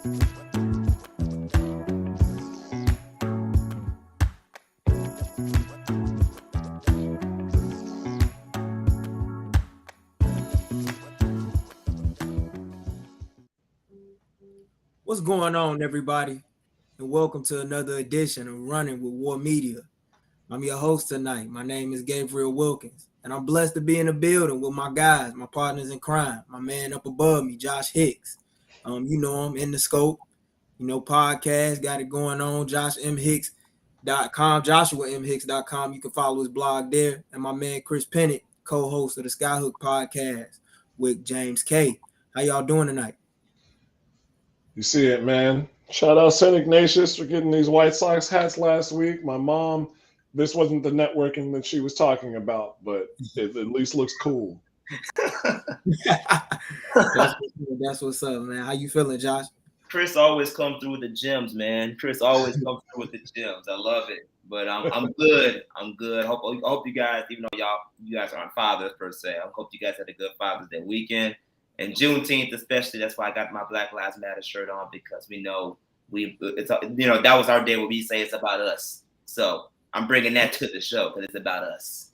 What's going on, everybody? And welcome to another edition of Running with WARR Media. I'm your host tonight. My name is Gabriel Wilkins, and I'm blessed to be in the building with my guys, my partners in crime, my man up above me, Josh Hicks. You know him in the scope, podcast, got it going on, JoshMHicks.com, JoshuaMHicks.com. You can follow his blog there. And my man Chris Pennant, co-host of the Skyhook podcast with James K. How y'all doing tonight? You see it, man. Shout out St. Ignatius for getting these White Sox hats last week. My mom, this wasn't the networking that she was talking about, but it at least looks cool. That's what's up, man. How you feeling, Josh? Chris always come through with the gems, man. Chris always comes through with the gems. I love it. But I'm good. I'm good. I hope you guys, even though you guys aren't fathers per se, I hope you guys had a good Father's Day weekend. And Juneteenth especially, that's why I got my Black Lives Matter shirt on, because we know that was our day where we say it's about us. So I'm bringing that to the show because it's about us.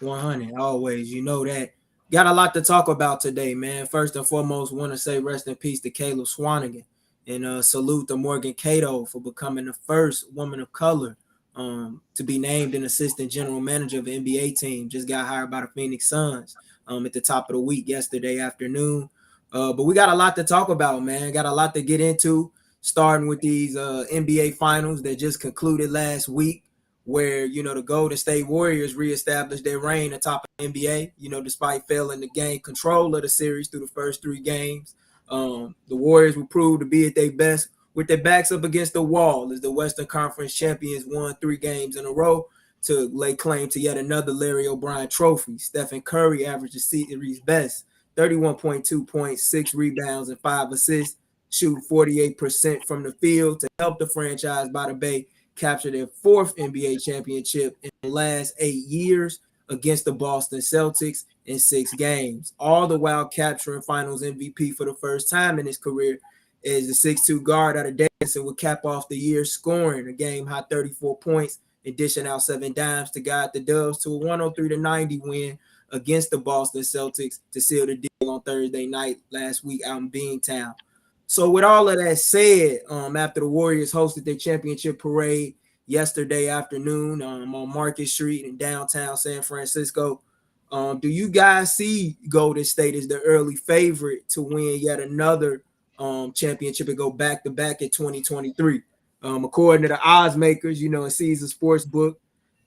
100, always. You know that. Got a lot to talk about today, man. First and foremost, want to say rest in peace to Caleb Swanigan and salute to Morgan Cato for becoming the first woman of color to be named an assistant general manager of an NBA team. Just got hired by the Phoenix Suns at the top of the week yesterday afternoon. But we got a lot to talk about, man. Got a lot to get into, starting with these NBA finals that just concluded last week, where, the Golden State Warriors reestablished their reign atop of the NBA, despite failing to gain control of the series through the first three games. The Warriors will prove to be at their best with their backs up against the wall as the Western Conference champions won 3 games in a row to lay claim to yet another Larry O'Brien trophy. Stephen Curry averaged the series best, 31.2 points, 6 rebounds, and 5 assists, shooting 48% from the field to help the franchise by the Bay capture their 4th NBA championship in the last 8 years against the Boston Celtics in 6 games, all the while capturing Finals MVP for the first time in his career as the 6'2" guard out of Davidson would cap off the year scoring a game-high 34 points and dishing out 7 dimes to guide the Dubs to a 103-90 win against the Boston Celtics to seal the deal on Thursday night last week out in Beantown. So with all of that said, after the Warriors hosted their championship parade yesterday afternoon on Market Street in downtown San Francisco, do you guys see Golden State as the early favorite to win yet another championship and go back-to-back in 2023? According to the odds makers, in Caesar Sportsbook,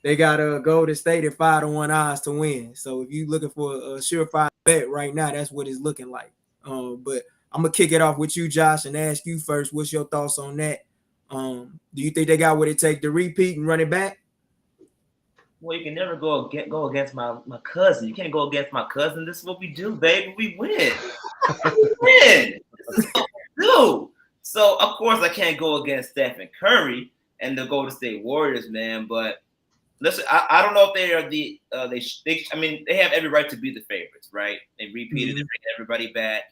they got a Golden State at 5-1 odds to win. So if you're looking for a surefire bet right now, that's what it's looking like. But I'm going to kick it off with you, Josh, and ask you first, what's your thoughts on that? Do you think they got what it takes to repeat and run it back? Well, you can never go against my cousin. You can't go against my cousin. This is what we do, baby. We win. We win. This is what we do. So, of course, I can't go against Stephen Curry and the Golden State Warriors, man. But listen, I don't know if they are they have every right to be the favorites, right? They repeated, they bring everybody back.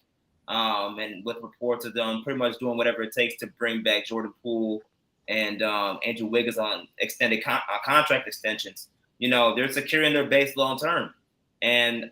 And with reports of them pretty much doing whatever it takes to bring back Jordan Poole and Andrew Wiggins on extended contract extensions. They're securing their base long term. And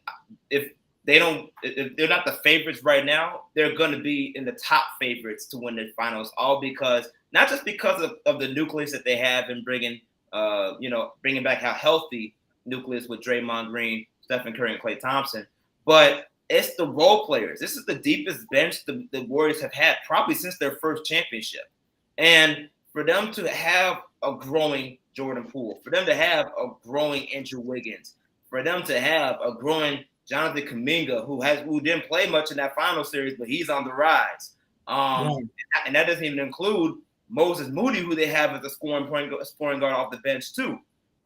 if they're not the favorites right now, they're going to be in the top favorites to win the finals, all because not just because of the nucleus that they have in bringing back how healthy nucleus with Draymond Green, Stephen Curry, and Klay Thompson, but it's the role players. This is the deepest bench the Warriors have had probably since their first championship. And for them to have a growing Jordan Poole, for them to have a growing Andrew Wiggins, for them to have a growing Jonathan Kuminga, who didn't play much in that final series, but he's on the rise. And that doesn't even include Moses Moody, who they have as a scoring guard off the bench too.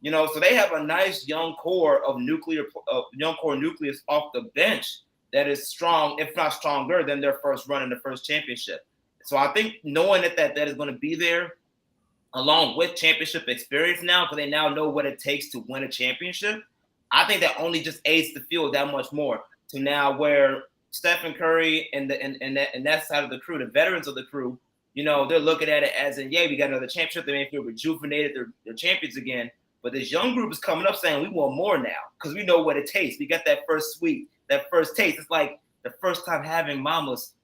So they have a nice young core nucleus off the bench that is strong, if not stronger, than their first run in the first championship. So I think knowing that is going to be there, along with championship experience now, because they now know what it takes to win a championship, I think that only just aids the field that much more to now where Stephen Curry and that side of the crew, the veterans of the crew, you know, they're looking at it as in, yeah, we got another championship. They may feel rejuvenated. They're champions again. But this young group is coming up saying we want more now because we know what it tastes. We got that first sweet, that first taste. It's like the first time having mama's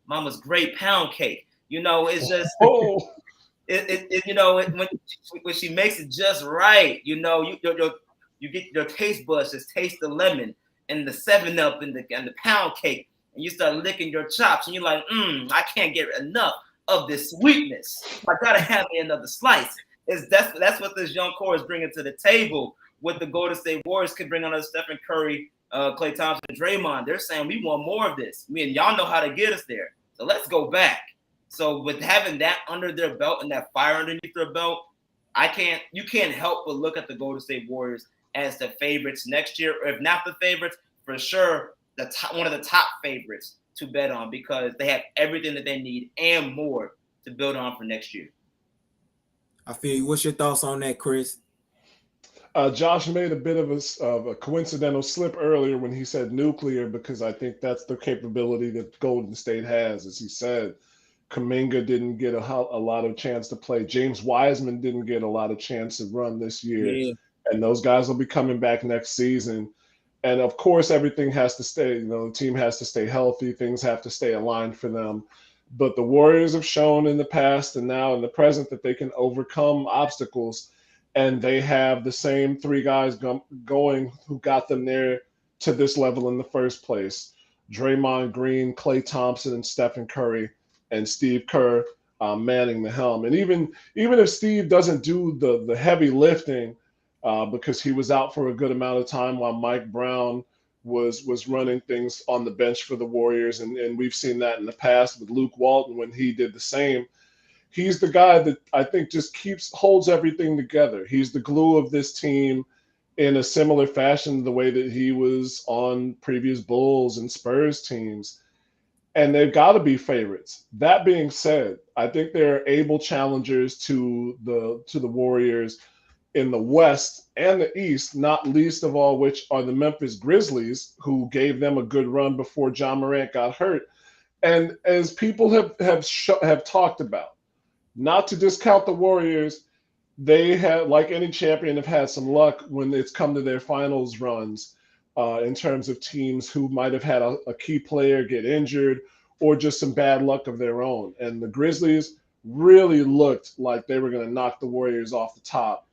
great pound cake. You know, it's just you know, when she makes it just right, you know, you get your taste buds just taste the lemon and the 7-Up and the pound cake, and you start licking your chops, and you're like, I can't get enough of this sweetness. I gotta have me another slice. That's what this young core is bringing to the table. What the Golden State Warriors could bring on us, Stephen Curry, Klay Thompson, Draymond. They're saying we want more of this. I mean, y'all know how to get us there. So let's go back. So with having that under their belt and that fire underneath their belt, you can't help but look at the Golden State Warriors as the favorites next year, or if not the favorites, for sure one of the top favorites to bet on, because they have everything that they need and more to build on for next year. I feel you. What's your thoughts on that, Chris? Josh made a bit of a coincidental slip earlier when he said nuclear, because I think that's the capability that Golden State has. As he said, Kuminga didn't get a lot of chance to play. James Wiseman didn't get a lot of chance to run this year. Yeah. And those guys will be coming back next season. And of course, everything has to stay, you know, the team has to stay healthy. Things have to stay aligned for them. But the Warriors have shown in the past and now in the present that they can overcome obstacles. And they have the same three guys going who got them there to this level in the first place. Draymond Green, Klay Thompson, and Stephen Curry, and Steve Kerr manning the helm. And even if Steve doesn't do the heavy lifting, because he was out for a good amount of time while Mike Brown was running things on the bench for the Warriors, and we've seen that in the past with Luke Walton when he did the same. He's the guy that I think just holds everything together. He's the glue of this team in a similar fashion, the way that he was on previous Bulls and Spurs teams. And they've got to be favorites. That being said, I think they're able challengers to the Warriors in the West and the East, not least of all which are the Memphis Grizzlies, who gave them a good run before Ja Morant got hurt. And as people have talked about, not to discount the Warriors, they have, like any champion, have had some luck when it's come to their finals runs in terms of teams who might have had a key player get injured or just some bad luck of their own. And the Grizzlies really looked like they were going to knock the Warriors off the top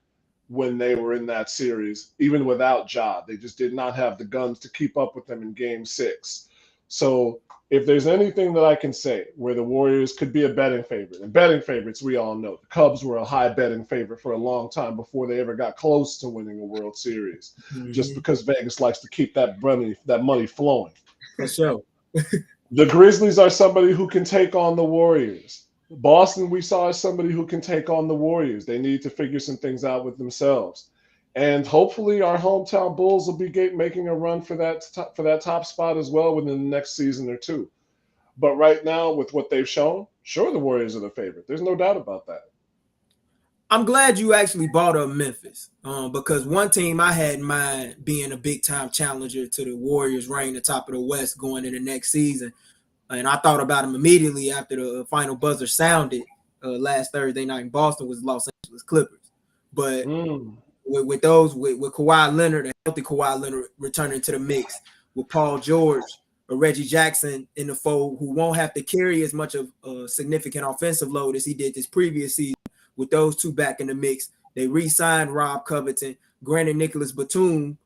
when they were in that series, even without Ja. They just did not have the guns to keep up with them in Game 6. So if there's anything that I can say where the Warriors could be a betting favorite, and betting favorites, we all know, the Cubs were a high betting favorite for a long time before they ever got close to winning a World Series, just because Vegas likes to keep that money flowing. For sure. The Grizzlies are somebody who can take on the Warriors. Boston, we saw, as somebody who can take on the Warriors. They need to figure some things out with themselves. And hopefully our hometown Bulls will be making a run for that top spot as well within the next season or two. But right now, with what they've shown, sure, the Warriors are the favorite. There's no doubt about that. I'm glad you actually brought up Memphis, because one team I had in mind being a big-time challenger to the Warriors reign the top of the West going into next season. And I thought about them immediately after the final buzzer sounded last Thursday night in Boston was Los Angeles Clippers. But with Kawhi Leonard, a healthy Kawhi Leonard returning to the mix, with Paul George or Reggie Jackson in the fold, who won't have to carry as much of a significant offensive load as he did this previous season, with those two back in the mix, they re-signed Rob Covington. Granted, Nicholas Batum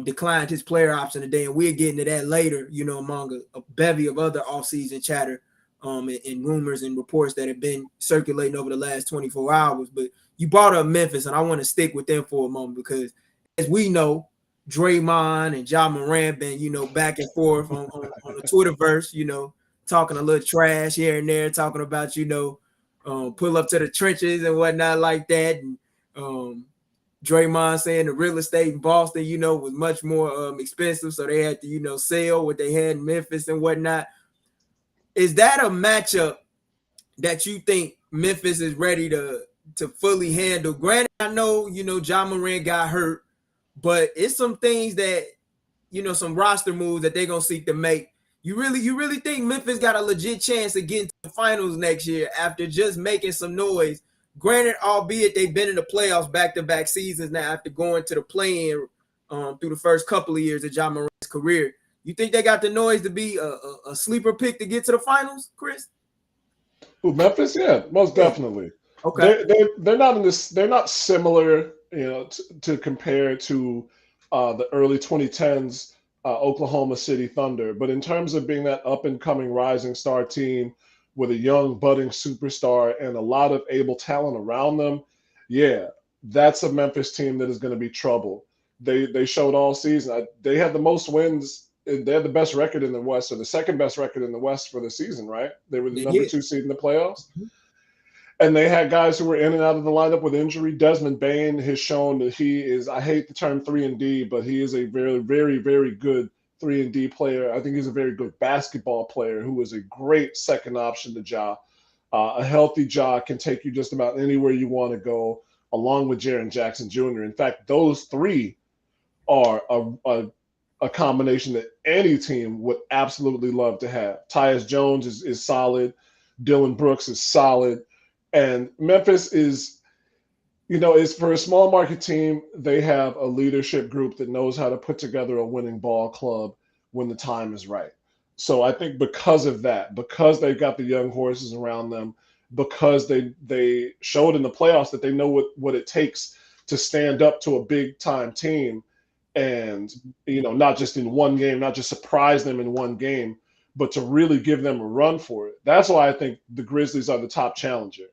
declined his player option today, and we're getting to that later, you know, among a bevy of other offseason chatter and rumors and reports that have been circulating over the last 24 hours. But you brought up Memphis, and I want to stick with them for a moment because, as we know, Draymond and Ja Morant been, you know, back and forth on the Twitterverse, you know, talking a little trash here and there, talking about, you know, pull up to the trenches and whatnot like that. And Draymond saying the real estate in Boston, you know, was much more expensive, so they had to, you know, sell what they had in Memphis and whatnot. Is that a matchup that you think Memphis is ready to fully handle? Granted, I know, you know, Ja Morant got hurt, but it's some things that, you know, some roster moves that they're going to seek to make You really think Memphis got a legit chance of getting to the finals next year after just making some noise? Granted, albeit they've been in the playoffs back-to-back seasons now after going to the play-in through the first couple of years of Ja Morant's career. You think they got the noise to be a sleeper pick to get to the finals, Chris? Who, Memphis? Yeah, most definitely. Okay. They're not in this. They're not similar, to compare to the early 2010s Oklahoma City Thunder. But in terms of being that up and coming rising star team with a young budding superstar and a lot of able talent around them, yeah, that's a Memphis team that is going to be trouble. They showed all season. They had the most wins. They had the best record in the West, or the second best record in the West for the season, right? They were the number 2 seed in the playoffs. And they had guys who were in and out of the lineup with injury. Desmond Bane has shown that he is, I hate the term 3-and-D, but he is a very, very, very good 3-and-D player. I think he's a very good basketball player who is a great second option to Ja. A healthy Ja can take you just about anywhere you want to go, along with Jaren Jackson Jr. In fact, those three are a combination that any team would absolutely love to have. Tyus Jones is solid. Dylan Brooks is solid. And Memphis is for a small market team, they have a leadership group that knows how to put together a winning ball club when the time is right. So I think because of that, because they've got the young horses around them, because they showed in the playoffs that they know what it takes to stand up to a big time team, and not just in one game, not just surprise them in one game, but to really give them a run for it. That's why I think the Grizzlies are the top challenger.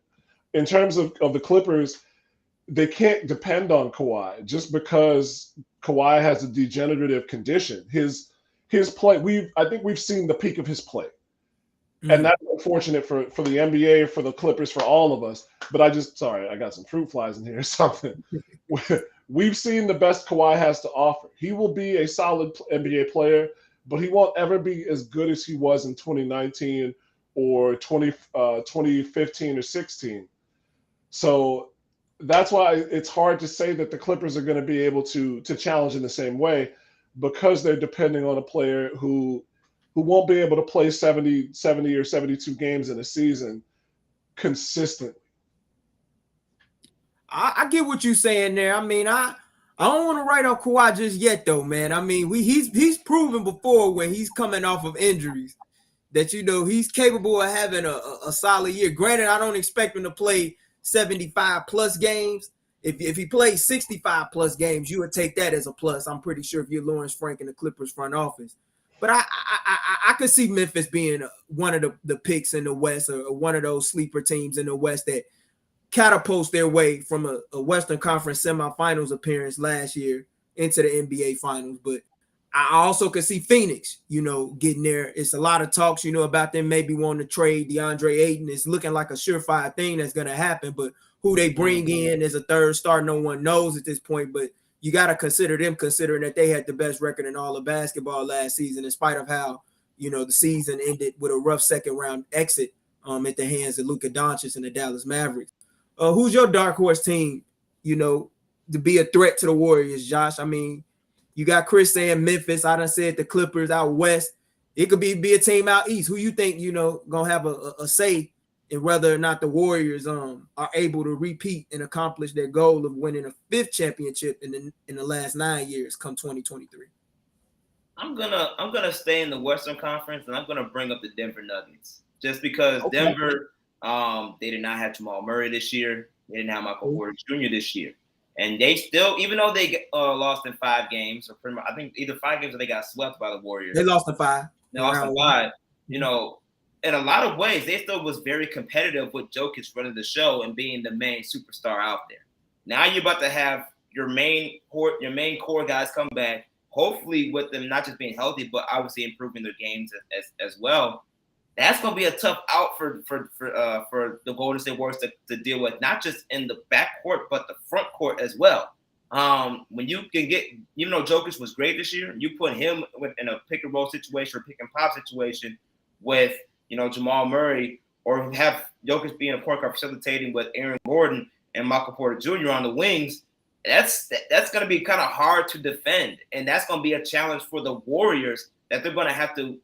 In terms of the Clippers, they can't depend on Kawhi just because Kawhi has a degenerative condition. His play, I think we've seen the peak of his play. And that's unfortunate for the NBA, for the Clippers, for all of us. But I got some fruit flies in here or something. We've seen the best Kawhi has to offer. He will be a solid NBA player, but he won't ever be as good as he was in 2019 or 2015 or 16. So that's why it's hard to say that the Clippers are going to be able to challenge in the same way, because they're depending on a player who won't be able to play 70 or 72 games in a season consistently. I get what you're saying there. I mean, I don't want to write on Kawhi just yet, though, man. I mean, he's proven before when he's coming off of injuries that he's capable of having a solid year. Granted, I don't expect him to play 75 plus games. If he plays 65 plus games, you would take that as a plus. I'm pretty sure if you're Lawrence Frank in the Clippers front office. But I could see Memphis being one of the picks in the West, or one of those sleeper teams in the West that catapults their way from a Western Conference semifinals appearance last year into the NBA Finals. But I also could see Phoenix, getting there. It's a lot of talks, about them maybe wanting to trade DeAndre Ayton. It's looking like a surefire thing that's going to happen. But who they bring in as a third star, no one knows at this point. But you got to consider them, considering that they had the best record in all of basketball last season, in spite of how, the season ended with a rough second round exit at the hands of Luka Doncic and the Dallas Mavericks. Who's your dark horse team, to be a threat to the Warriors, Josh? I mean, you got Chris saying Memphis. I done said the Clippers out west. It could be a team out east. Who you think, gonna have a say in whether or not the Warriors are able to repeat and accomplish their goal of winning a fifth championship in the last 9 years come 2023? I'm gonna stay in the Western Conference, and I'm gonna bring up the Denver Nuggets just because Denver, they did not have Jamal Murray this year. They didn't have Michael Porter Jr. this year, and they still, even though they lost in 5 games, or pretty much, I think either 5 games or they got swept by the Warriors. They lost in 5. They lost in 5. In a lot of ways, they still was very competitive with Jokic running the show and being the main superstar out there. Now you're about to have your main core guys come back, hopefully with them not just being healthy, but obviously improving their games as well. That's going to be a tough out for the Golden State Warriors to deal with, not just in the backcourt, but the front court as well. When you can get, Jokic was great this year, you put him in a pick and roll situation or pick and pop situation with, Jamal Murray, or have Jokic being a point guard facilitating with Aaron Gordon and Michael Porter Jr. on the wings. That's going to be kind of hard to defend, and that's going to be a challenge for the Warriors that they're going to have to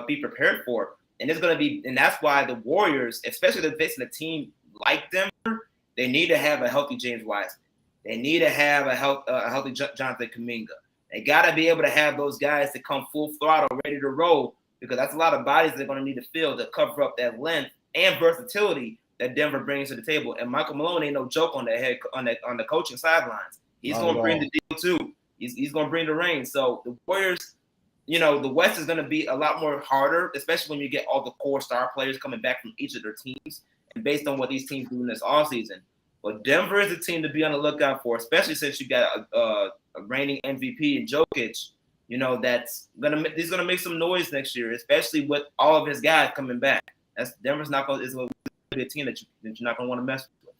be prepared for. And that's why the Warriors, especially if they're facing a team like Denver, they need to have a healthy James Wiseman. They need to have a healthy Jonathan Kuminga. They got to be able to have those guys to come full throttle, ready to roll, because that's a lot of bodies they're going to need to fill to cover up that length and versatility that Denver brings to the table. And Michael Malone ain't no joke on the coaching sidelines. He's going to bring the deal too. He's going to bring the rain. So the Warriors, the West is going to be a lot more harder, especially when you get all the core star players coming back from each of their teams, and based on what these teams do in this offseason. But Denver is a team to be on the lookout for, especially since you got a reigning MVP in Jokic. He's gonna make some noise next year, especially with all of his guys coming back. Denver's not going to be a team that you're not going to want to mess with.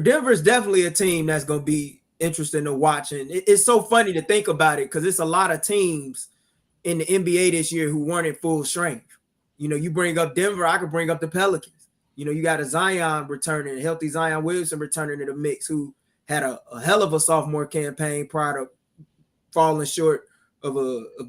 Denver's definitely a team that's going to be interesting to watch, and it's so funny to think about it because it's a lot of teams in the NBA this year who weren't at full strength. You bring up Denver, I could bring up the Pelicans. You got a Zion returning, a healthy Zion Williamson returning to the mix, who had a hell of a sophomore campaign prior to falling short of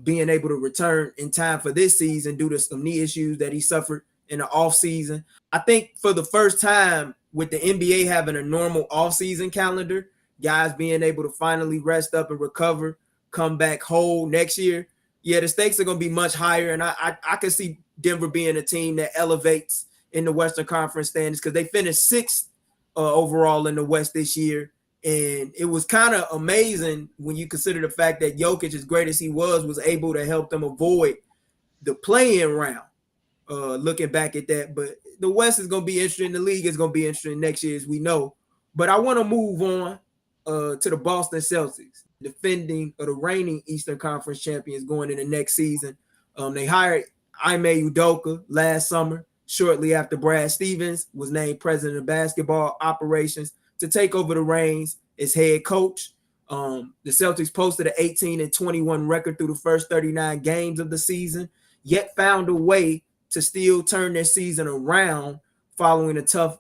being able to return in time for this season due to some knee issues that he suffered in the offseason. I think for the first time with the NBA having a normal offseason calendar, guys being able to finally rest up and recover, come back whole next year, the stakes are going to be much higher. And I can see Denver being a team that elevates in the Western Conference standings because they finished 6th overall in the West this year. And it was kind of amazing when you consider the fact that Jokic, as great as he was able to help them avoid the play-in round. Looking back at that, but the West is going to be interesting. The league is going to be interesting next year, as we know. But I want to move on to the Boston Celtics, defending or the reigning Eastern Conference champions going into next season. They hired Ime Udoka last summer, shortly after Brad Stevens was named president of basketball operations to take over the reins as head coach. The Celtics posted an 18-21 record through the first 39 games of the season, yet found a way to still turn their season around following a tough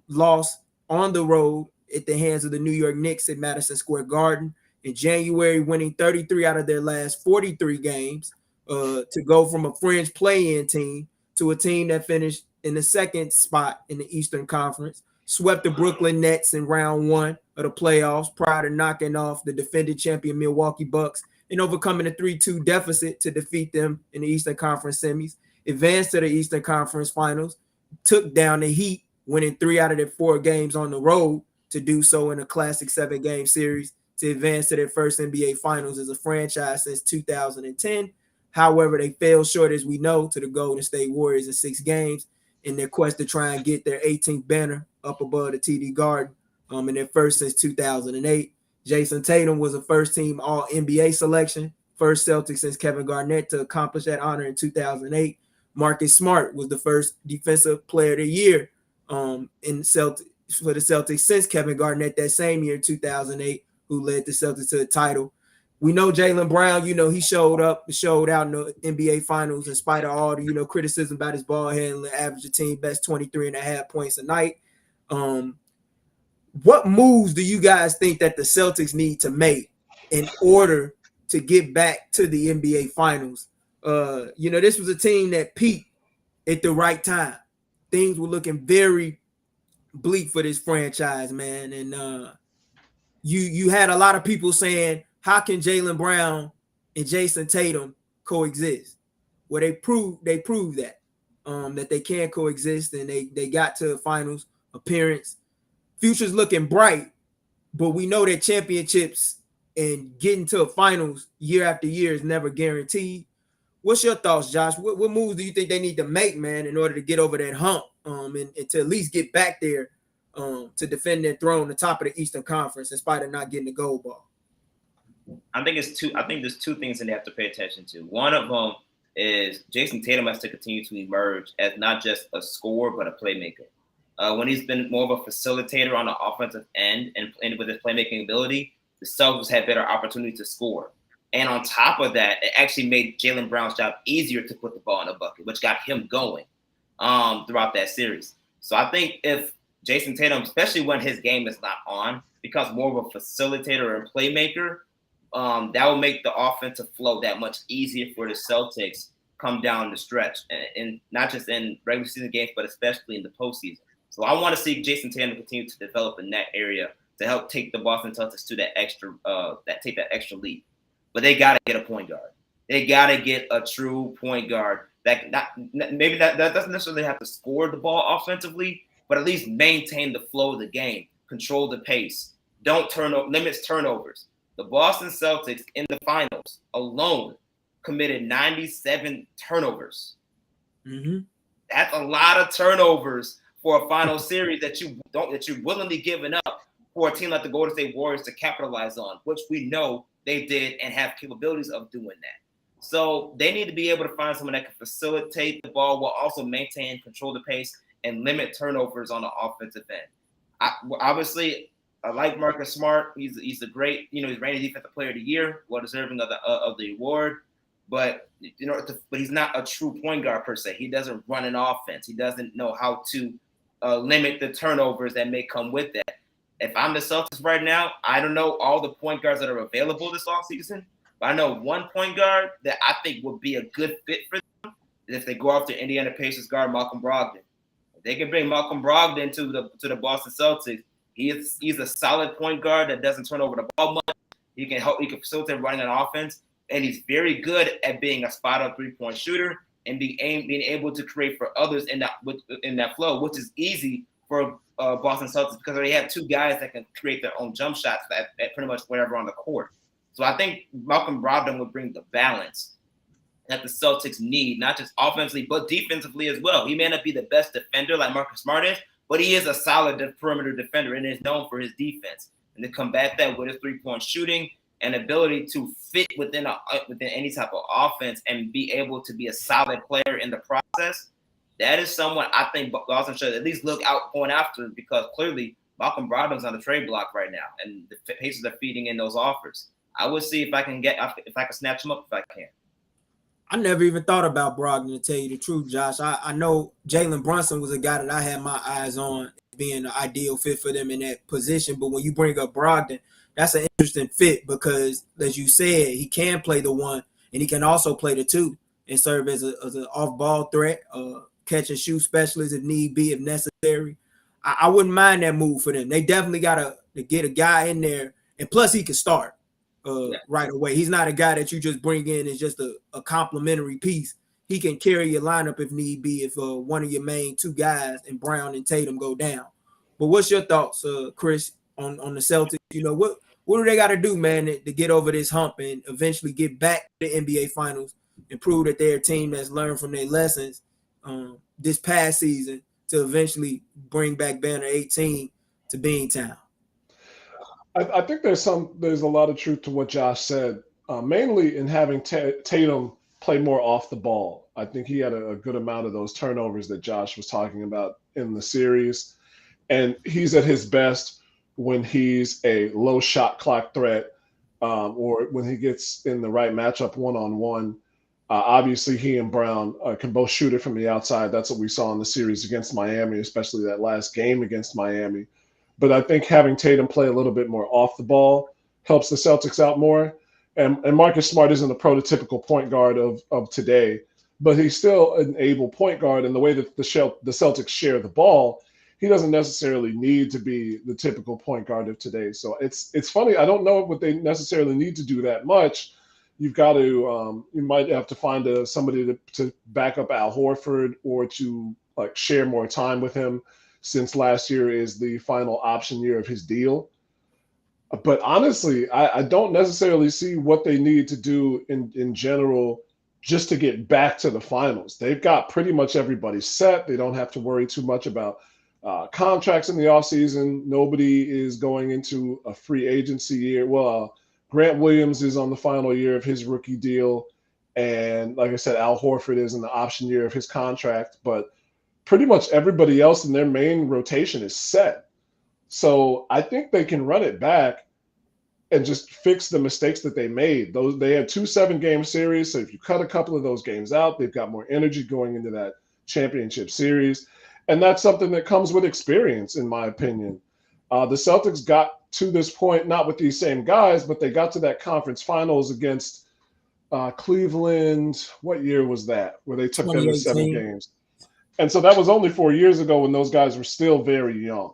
loss on the road at the hands of the New York Knicks at Madison Square Garden in January, winning 33 out of their last 43 games to go from a fringe play-in team to a team that finished in the second spot in the Eastern Conference, swept the Brooklyn Nets in round 1 of the playoffs prior to knocking off the defending champion Milwaukee Bucks and overcoming a 3-2 deficit to defeat them in the Eastern Conference semis, advanced to the Eastern Conference Finals, took down the Heat, winning 3 out of their 4 games on the road to do so in a classic 7-game series to advance to their first NBA Finals as a franchise since 2010. However, they fell short, as we know, to the Golden State Warriors in 6 games in their quest to try and get their 18th banner up above the TD Garden in their first since 2008. Jason Tatum was a first-team All-NBA selection, first Celtic since Kevin Garnett to accomplish that honor in 2008. Marcus Smart was the first Defensive Player of the Year for the Celtics since Kevin Garnett that same year, 2008, who led the Celtics to the title. We know Jaylen Brown, he showed out in the NBA Finals in spite of all the, criticism about his ball handling, average a team best 23.5 points a night. What moves do you guys think that the Celtics need to make in order to get back to the NBA Finals? This was a team that peaked at the right time. Things were looking very bleak for this franchise, man. And you had a lot of people saying, how can Jaylen Brown and Jason Tatum coexist? Well, they proved that they can coexist, and they got to a finals appearance. Future's looking bright, but we know that championships and getting to a finals year after year is never guaranteed. What's your thoughts, Josh? What moves do you think they need to make, man, in order to get over that hump and to at least get back there to defend their throne, the top of the Eastern Conference, in spite of not getting the gold ball? I think there's 2 things that they have to pay attention to. One of them is Jason Tatum has to continue to emerge as not just a scorer, but a playmaker. When he's been more of a facilitator on the offensive end and with his playmaking ability, the Celtics had better opportunity to score. And on top of that, it actually made Jaylen Brown's job easier to put the ball in the bucket, which got him going throughout that series. So I think if Jason Tatum, especially when his game is not on, becomes more of a facilitator and playmaker, that will make the offensive flow that much easier for the Celtics come down the stretch, and not just in regular season games, but especially in the postseason. So I want to see Jason Tatum continue to develop in that area to help take the Boston Celtics to that extra leap. But they got to get a point guard. They got to get a true point guard that doesn't necessarily have to score the ball offensively, but at least maintain the flow of the game, control the pace, limits turnovers. The Boston Celtics in the finals alone committed 97 turnovers. Mm-hmm. That's a lot of turnovers for a final series that you're willingly giving up for a team like the Golden State Warriors to capitalize on, which we know they did and have capabilities of doing that. So they need to be able to find someone that can facilitate the ball while also maintain, control the pace, and limit turnovers on the offensive end. Obviously, I like Marcus Smart. He's a great, he's reigning Defensive Player of the Year, well deserving of the award. But but he's not a true point guard per se. He doesn't run an offense. He doesn't know how to limit the turnovers that may come with that. If I'm the Celtics right now, I don't know all the point guards that are available this offseason, but I know one point guard that I think would be a good fit for them if they go after Indiana Pacers guard Malcolm Brogdon. If they can bring Malcolm Brogdon to the Boston Celtics, he's a solid point guard that doesn't turn over the ball much. He can facilitate running an offense, and he's very good at being a spot-up three-point shooter and being able to create for others in that flow, which is easy for Boston Celtics because they have two guys that can create their own jump shots at pretty much wherever on the court. So I think Malcolm Brogdon would bring the balance that the Celtics need, not just offensively, but defensively as well. He may not be the best defender like Marcus Smart is, but he is a solid perimeter defender and is known for his defense. And to combat that with his three-point shooting and ability to fit within any type of offense and be able to be a solid player in the process, that is someone I think Boston should at least look out going after, because clearly Malcolm Brogdon's on the trade block right now, and the Pacers are feeding in those offers. I would see if I can snatch him up if I can. I never even thought about Brogdon, to tell you the truth, Josh. I know Jalen Brunson was a guy that I had my eyes on being an ideal fit for them in that position. But when you bring up Brogdon, that's an interesting fit because, as you said, he can play the one and he can also play the two and serve as an off-ball threat, catch and shoot specialist if need be, if necessary. I wouldn't mind that move for them. They definitely got to get a guy in there, and plus he can start. Right away. He's not a guy that you just bring in as just a complimentary piece. He can carry your lineup if need be, if one of your main two guys and Brown and Tatum go down. But what's your thoughts, Chris, on the Celtics? What do they got to do, man, to get over this hump and eventually get back to the NBA Finals and prove that they're a team that's learned from their lessons this past season to eventually bring back Banner 18 to Beantown? I think there's a lot of truth to what Josh said, mainly in having Tatum play more off the ball. I think he had a good amount of those turnovers that Josh was talking about in the series. And he's at his best when he's a low shot clock threat or when he gets in the right matchup one-on-one. Obviously, he and Brown can both shoot it from the outside. That's what we saw in the series against Miami, especially that last game against Miami. But I think having Tatum play a little bit more off the ball helps the Celtics out more. And Marcus Smart isn't a prototypical point guard of today, but he's still an able point guard. And the way that the Celtics share the ball, he doesn't necessarily need to be the typical point guard of today. So it's funny. I don't know what they necessarily need to do that much. You've got to you might have to find somebody to back up Al Horford or to share more time with him, since last year is the final option year of his deal. But honestly, I don't necessarily see what they need to do in general just to get back to the finals. They've got pretty much everybody set. They don't have to worry too much about contracts in the offseason. Nobody is going into a free agency year. Well, Grant Williams is on the final year of his rookie deal. And like I said, Al Horford is in the option year of his contract. But pretty much everybody else in their main rotation is set. So I think they can run it back and just fix the mistakes that they made. They had 2 7-game series. So if you cut a couple of those games out, they've got more energy going into that championship series. And that's something that comes with experience, in my opinion. The Celtics got to this point, not with these same guys, but they got to that conference finals against Cleveland. What year was that? Where they took them to 7 games. And so that was only 4 years ago when those guys were still very young.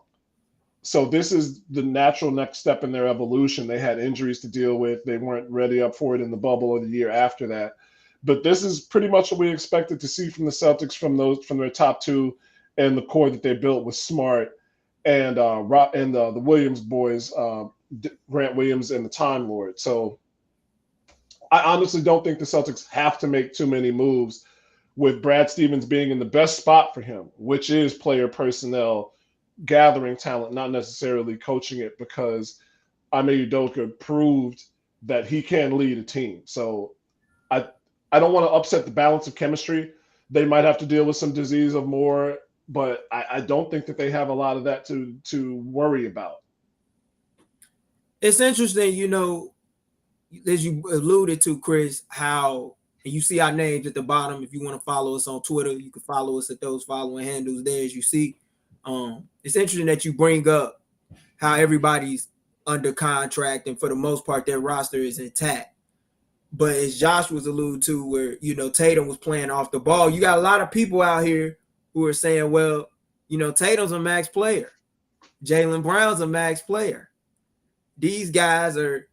So this is the natural next step in their evolution. They had injuries to deal with. They weren't ready up for it in the bubble or the year after that. But this is pretty much what we expected to see from the Celtics, from their top two and the core that they built with Smart and the Williams boys, Grant Williams and the Time Lord. So I honestly don't think the Celtics have to make too many moves, with Brad Stevens being in the best spot for him, which is player personnel, gathering talent, not necessarily coaching it, because Ime Udoka proved that he can lead a team. So I don't want to upset the balance of chemistry. They might have to deal with some disease of more, but I don't think that they have a lot of that to worry about. It's interesting, you know, as you alluded to, Chris, how, and you see our names at the bottom. If you want to follow us on Twitter, you can follow us at those following handles there, as you see. It's interesting that you bring up how everybody's under contract, and for the most part, their roster is intact. But as Josh was alluded to, where, you know, Tatum was playing off the ball, you got a lot of people out here who are saying, well, you know, Tatum's a max player. Jaylen Brown's a max player. These guys are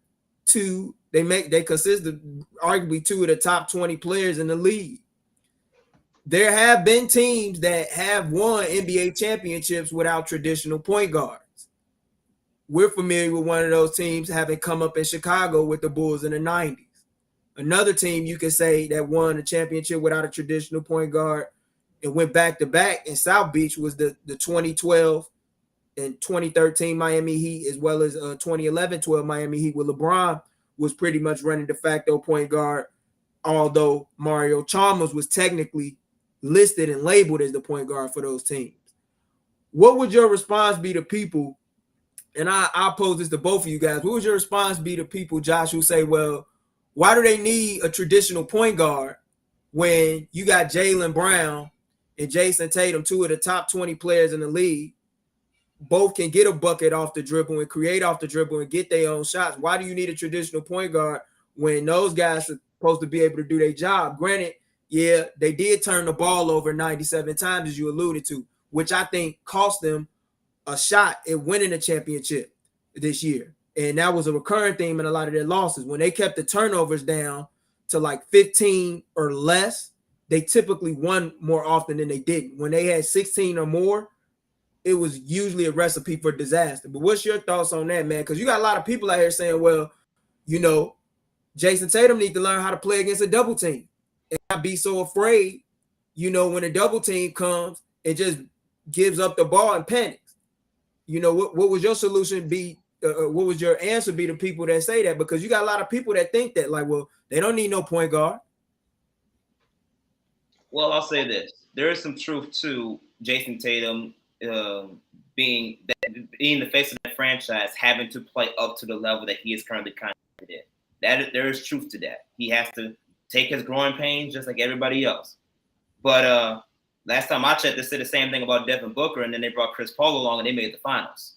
they consist of arguably 2 of the top 20 players in the league. There have been teams that have won NBA championships without traditional point guards. We're familiar with one of those teams having come up in Chicago with the Bulls in the 90s. Another team you could say that won a championship without a traditional point guard and went back-to-back in South Beach was the 2012 and 2013 Miami Heat, as well as 2011-12 Miami Heat, where LeBron was pretty much running de facto point guard, although Mario Chalmers was technically listed and labeled as the point guard for those teams. What would your response be to people, and I'll pose this to both of you guys, what would your response be to people, Josh, who say, well, why do they need a traditional point guard when you got Jaylen Brown and Jason Tatum, 2 of the top 20 players in the league, both can get a bucket off the dribble and create off the dribble and get their own shots? Why do you need a traditional point guard when those guys are supposed to be able to do their job? Granted, yeah, they did turn the ball over 97 times, as you alluded to, which I think cost them a shot at winning a championship this year. And that was a recurring theme in a lot of their losses. When they kept the turnovers down to like 15 or less, they typically won more often than they didn't. When they had 16 or more, it was usually a recipe for disaster. But what's your thoughts on that, man? Because you got a lot of people out here saying, well, you know, Jason Tatum needs to learn how to play against a double team and not be so afraid, you know, when a double team comes and just gives up the ball and panics. You know, what would your solution be? What would your answer be to people that say that? Because you got a lot of people that think that, like, well, they don't need no point guard. Well, I'll say this. There is some truth to Jason Tatum being the face of the franchise, having to play up to the level that he is currently contracted in. There is truth to that. He has to take his growing pains just like everybody else. But last time I checked, they said the same thing about Devin Booker, and then they brought Chris Paul along and they made the finals.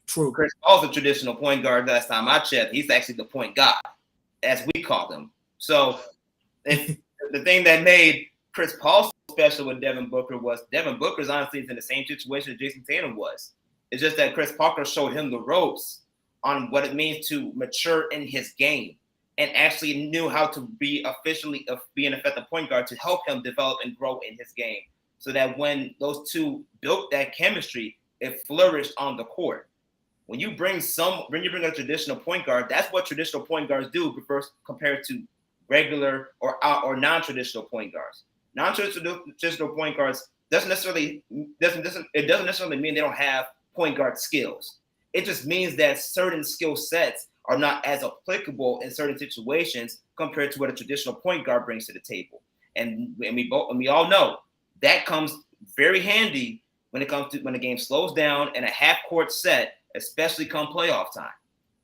True. Chris Paul's a traditional point guard. Last time I checked, he's actually the point guard, as we call him. So the thing that made Chris Paul so special with Devin Booker was Devin Booker's honestly is in the same situation as Jason Tatum was. It's just that Chris Parker showed him the ropes on what it means to mature in his game and actually knew how to be an effective point guard to help him develop and grow in his game, so that when those two built that chemistry, it flourished on the court. When you bring a traditional point guard, that's what traditional point guards do compared to regular or non-traditional point guards. Non-traditional point guards doesn't necessarily mean they don't have point guard skills. It just means that certain skill sets are not as applicable in certain situations compared to what a traditional point guard brings to the table. And we all know that comes very handy when the game slows down in a half-court set, especially come playoff time.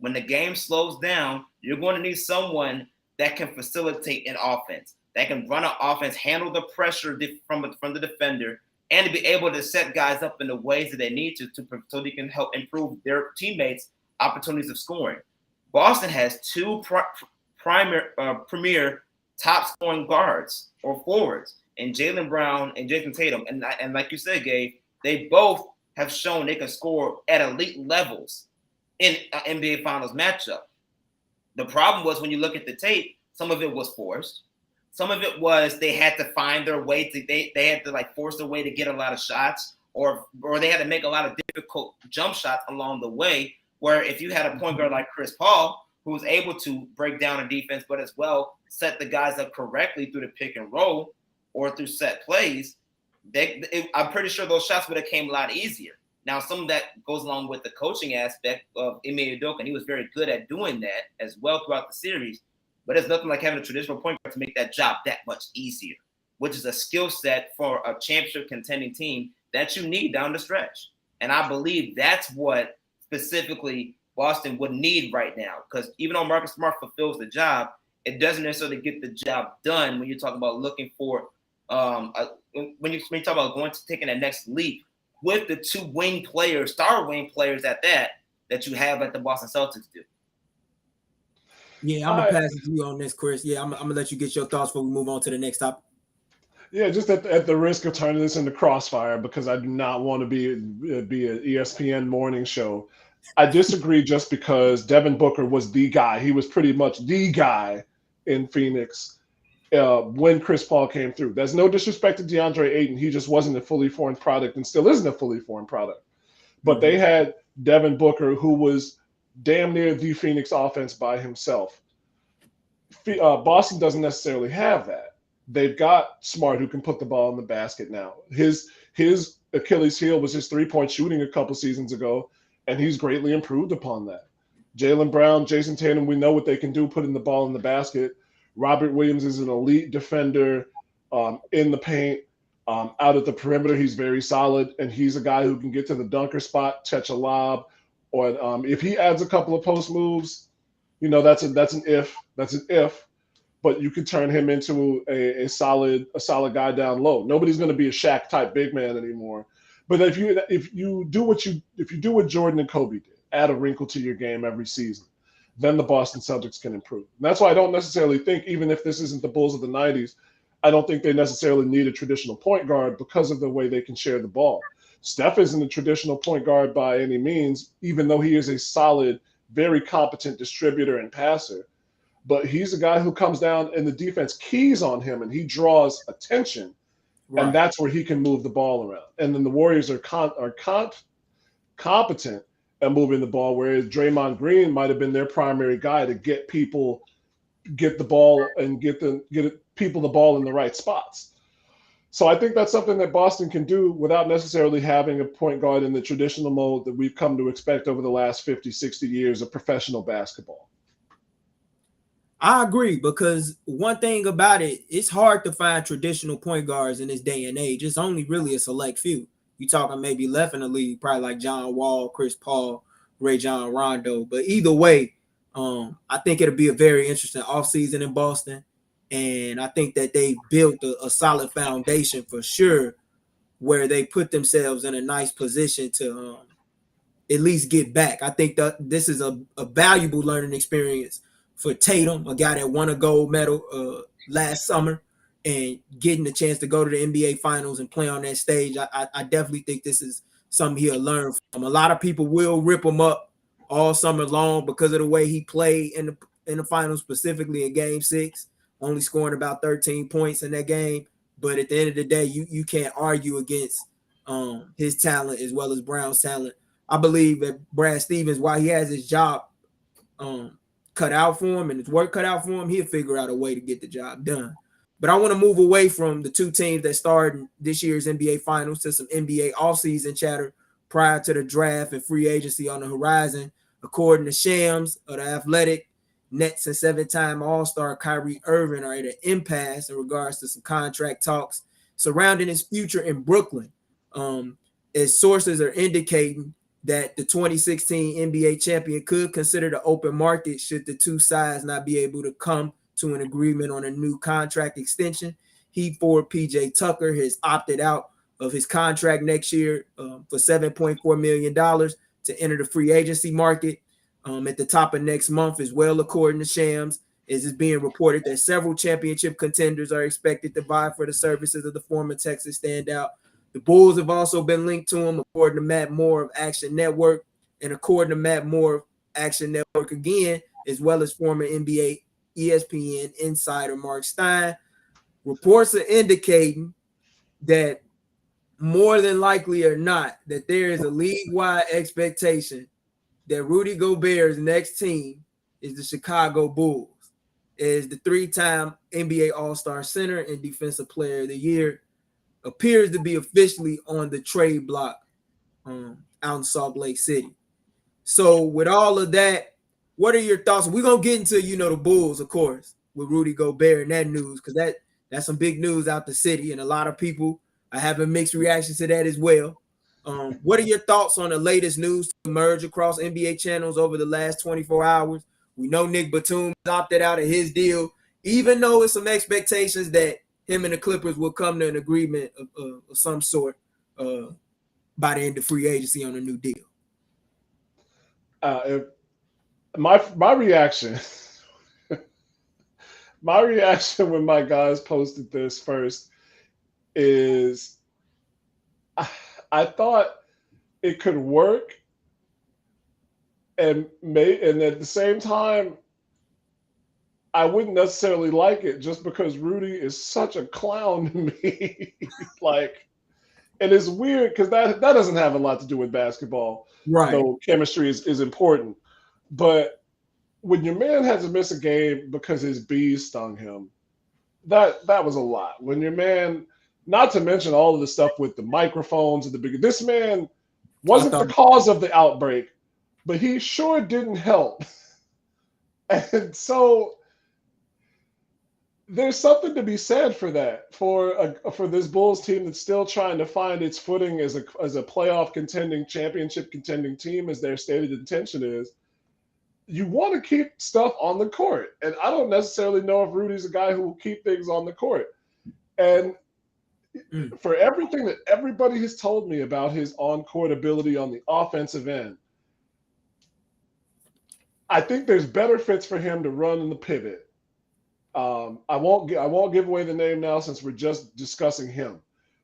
When the game slows down, you're going to need someone that can facilitate an offense, that can run an offense, handle the pressure from the defender, and to be able to set guys up in the ways that they need to so they can help improve their teammates' opportunities of scoring. Boston has two premier top scoring guards or forwards in Jaylen Brown and Jason Tatum. And like you said, Gabe, they both have shown they can score at elite levels in an NBA Finals matchup. The problem was when you look at the tape, some of it was forced. Some of it was they had to find their way to they had to like force their way to get a lot of shots, or they had to make a lot of difficult jump shots along the way. Where if you had a point guard like Chris Paul, who was able to break down a defense, but as well set the guys up correctly through the pick and roll or through set plays, I'm pretty sure those shots would have came a lot easier. Now, some of that goes along with the coaching aspect of Ime Udoka, and he was very good at doing that as well throughout the series. But it's nothing like having a traditional point guard to make that job that much easier, which is a skill set for a championship contending team that you need down the stretch. And I believe that's what specifically Boston would need right now, because even though Marcus Smart fulfills the job, it doesn't necessarily get the job done when you're talking about looking for when you talk about taking that next leap with the two wing players, star wing players at that you have at the Boston Celtics do. Yeah, I'm gonna pass it to you on this, Chris. Yeah, I'm gonna let you get your thoughts before we move on to the next topic. Yeah, just at the risk of turning this into crossfire, because I do not want to be an ESPN morning show. I disagree just because Devin Booker was the guy. He was pretty much the guy in Phoenix when Chris Paul came through. There's no disrespect to DeAndre Ayton. He just wasn't a fully formed product and still isn't a fully formed product. But they had Devin Booker, who was damn near the Phoenix offense by himself. Boston doesn't necessarily have that. They've got Smart, who can put the ball in the basket now. His Achilles heel was his three-point shooting a couple seasons ago, and he's greatly improved upon that. Jaylen Brown, Jason Tatum, we know what they can do putting the ball in the basket. Robert Williams is an elite defender in the paint. Out at the perimeter, he's very solid, and he's a guy who can get to the dunker spot, catch a lob, or if he adds a couple of post moves, that's an if. That's an if. But you could turn him into a solid guy down low. Nobody's going to be a Shaq type big man anymore. But if you do what Jordan and Kobe did, add a wrinkle to your game every season, then the Boston Celtics can improve. And that's why I don't necessarily think, even if this isn't the Bulls of the 90s, I don't think they necessarily need a traditional point guard because of the way they can share the ball. Steph isn't a traditional point guard by any means, even though he is a solid, very competent distributor and passer. But he's a guy who comes down and the defense keys on him and he draws attention. Right. And that's where he can move the ball around. And then the Warriors are competent at moving the ball, whereas Draymond Green might have been their primary guy to get the ball and get people the ball in the right spots. So I think that's something that Boston can do without necessarily having a point guard in the traditional mode that we've come to expect over the last 50, 60 years of professional basketball. I agree, because one thing about it, it's hard to find traditional point guards in this day and age. It's only really a select few. You talking maybe left in the league, probably like John Wall, Chris Paul, Ray John Rondo. But either way, I think it'll be a very interesting offseason in Boston. And I think that they built a solid foundation for sure, where they put themselves in a nice position to at least get back. I think that this is a valuable learning experience for Tatum, a guy that won a gold medal last summer, and getting the chance to go to the NBA Finals and play on that stage. I definitely think this is something he'll learn from. A lot of people will rip him up all summer long because of the way he played in the finals, specifically in Game 6, only scoring about 13 points in that game. But at the end of the day, you can't argue against his talent as well as Brown's talent. I believe that Brad Stevens, while he has his job cut out for him and his work cut out for him, he'll figure out a way to get the job done. But I want to move away from the two teams that started this year's NBA Finals to some NBA offseason chatter prior to the draft and free agency on the horizon. According to Shams of The Athletic, Nets and 7-time All-Star Kyrie Irving are at an impasse in regards to some contract talks surrounding his future in Brooklyn. As sources are indicating that the 2016 NBA champion could consider the open market should the two sides not be able to come to an agreement on a new contract extension. Heat forward PJ Tucker has opted out of his contract next year for $7.4 million to enter the free agency market. at the top of next month as well, according to Shams. Is being reported that several championship contenders are expected to vie for the services of the former Texas standout. The Bulls have also been linked to him, according to Matt Moore of Action Network, and according to Matt Moore of Action Network again, as well as former NBA ESPN insider Mark Stein. Reports are indicating that more than likely or not, that there is a league-wide expectation that Rudy Gobert's next team is the Chicago Bulls, as the three-time NBA All-Star center and Defensive Player of the Year appears to be officially on the trade block out in Salt Lake City. So with all of that, what are your thoughts? We're going to get into, the Bulls, of course, with Rudy Gobert and that news, because that's some big news out the city, and a lot of people are having mixed reactions to that as well. What are your thoughts on the latest news to emerge across NBA channels over the last 24 hours? We know Nick Batum opted out of his deal, even though it's some expectations that him and the Clippers will come to an agreement of some sort by the end of free agency on a new deal. My reaction, when my guys posted this first is I thought it could work, and at the same time, I wouldn't necessarily like it just because Rudy is such a clown to me. And it's weird because that doesn't have a lot to do with basketball, right? Though chemistry is important. But when your man has to miss a game because his bees stung him, that was a lot. When your man, not to mention all of the stuff with the microphones at the beginning, this man wasn't the cause of the outbreak, but he sure didn't help. And so there's something to be said for that, for this Bulls team that's still trying to find its footing as a playoff contending, championship contending team, as their stated intention is. You want to keep stuff on the court, and I don't necessarily know if Rudy's a guy who will keep things on the court. And for everything that everybody has told me about his on-court ability on the offensive end, I think there's better fits for him to run in the pivot. I won't give away the name now since we're just discussing him,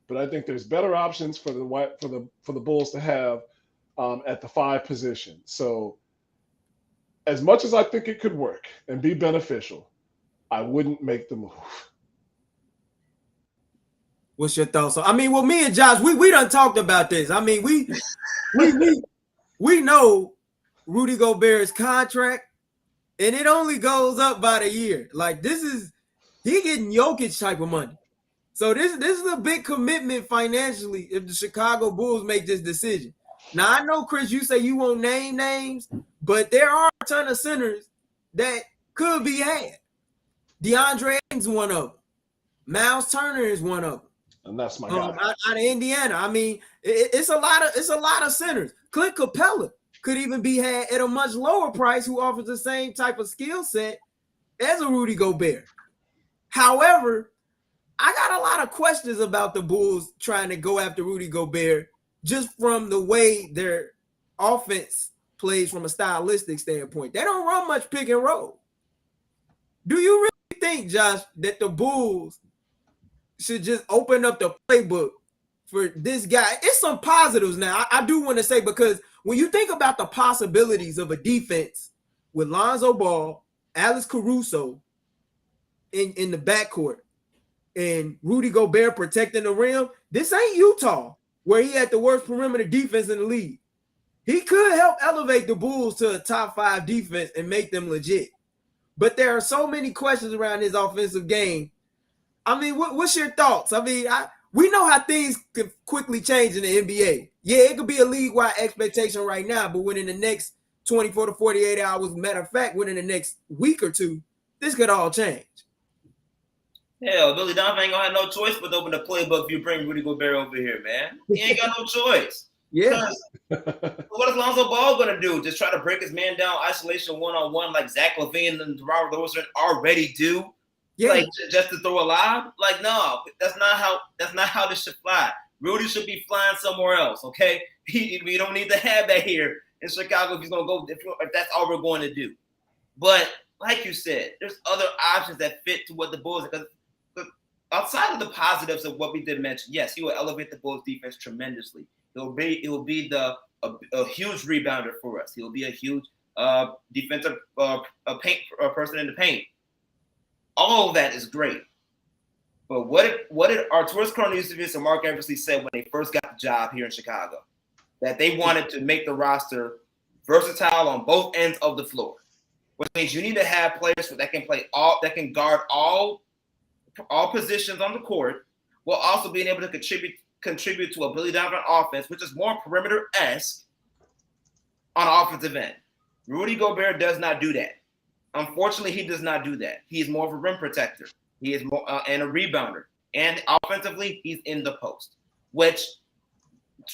but I think there's better options for the Bulls to have at the 5 position. So as much as I think it could work and be beneficial, I wouldn't make the move. What's your thoughts? Well, me and Josh, we done talked about this. We know Rudy Gobert's contract, and it only goes up by the year. He getting Jokic type of money. So this is a big commitment financially if the Chicago Bulls make this decision. Now, I know, Chris, you say you won't name names, but there are a ton of centers that could be had. DeAndre Ayton's one of them. Miles Turner is one of them. And that's my guy. Out of Indiana. It's a lot of centers. Clint Capella could even be had at a much lower price, who offers the same type of skill set as a Rudy Gobert. However, I got a lot of questions about the Bulls trying to go after Rudy Gobert just from the way their offense plays from a stylistic standpoint. They don't run much pick and roll. Do you really think, Josh, that the Bulls should just open up the playbook for this guy? It's some positives now. I do want to say, because when you think about the possibilities of a defense with Lonzo Ball, Alex Caruso in the backcourt, and Rudy Gobert protecting the rim, this ain't Utah, where he had the worst perimeter defense in the league. He could help elevate the Bulls to a top 5 defense and make them legit. But there are so many questions around his offensive game. What's your thoughts? We know how things can quickly change in the NBA. Yeah, it could be a league-wide expectation right now, but within the next 24 to 48 hours, matter of fact, within the next week or two, this could all change. Hell, Billy Donovan ain't gonna have no choice but to open the playbook if you bring Rudy Gobert over here, man. He ain't got no choice. Yeah. What is Lonzo Ball gonna do? Just try to break his man down, isolation one-on-one, like Zach LaVine and Robert Lewis already do? Yeah. Just to throw a lob? No, that's not how this should fly. Rudy should be flying somewhere else, okay? We don't need to have that here in Chicago if he's going to go, if that's all we're going to do. But like you said, there's other options that fit to what the Bulls, because outside of the positives of what we did mention, yes, he will elevate the Bulls defense tremendously. It will be a huge rebounder for us. He will be a huge defensive person in the paint. All of that is great. But what did Arturas Karnisovas and Mark Eversley said when they first got the job here in Chicago? That they wanted to make the roster versatile on both ends of the floor, which means you need to have players that can guard all positions on the court, while also being able to contribute to a Billy Donovan offense, which is more perimeter-esque on offensive end. Rudy Gobert does not do that. Unfortunately, he does not do that. He is more of a rim protector. He is more and a rebounder. And offensively, he's in the post, which,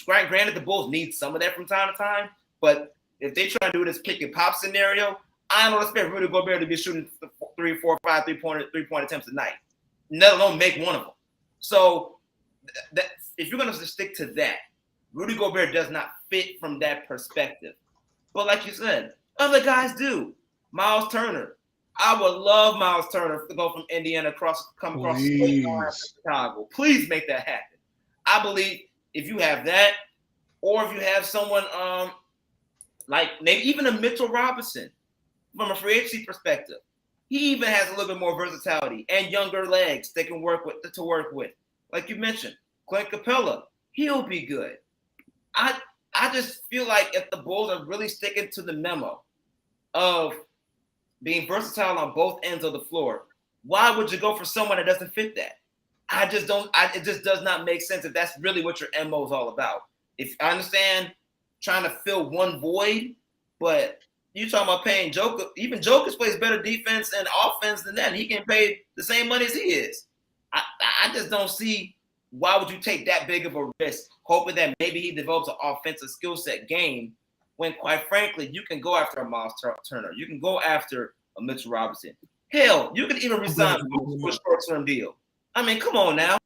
granted, the Bulls need some of that from time to time. But if they try to do this pick and pop scenario, I don't expect Rudy Gobert to be shooting 3, 4, 5 three-point attempts a night, let alone make one of them. So if you're going to stick to that, Rudy Gobert does not fit from that perspective. But like you said, other guys do. Miles Turner. I would love Miles Turner to go from Indiana come across Chicago. Please make that happen. I believe if you have that, or if you have someone like maybe even a Mitchell Robinson from a free agency perspective, he even has a little bit more versatility and younger legs they can work with. Like you mentioned, Clint Capella, he'll be good. I just feel like if the Bulls are really sticking to the memo of being versatile on both ends of the floor, why would you go for someone that doesn't fit that? I just don't. It just does not make sense if that's really what your MO is all about. If I understand trying to fill one void, but you talking about paying Joker. Even Joker plays better defense and offense than that. And he can pay the same money as he is. I just don't see why would you take that big of a risk, hoping that maybe he develops an offensive skill set game, when quite frankly, you can go after a Miles Turner. You can go after a Mitchell Robinson. Hell, you can even resign for a short-term deal. I mean, come on now.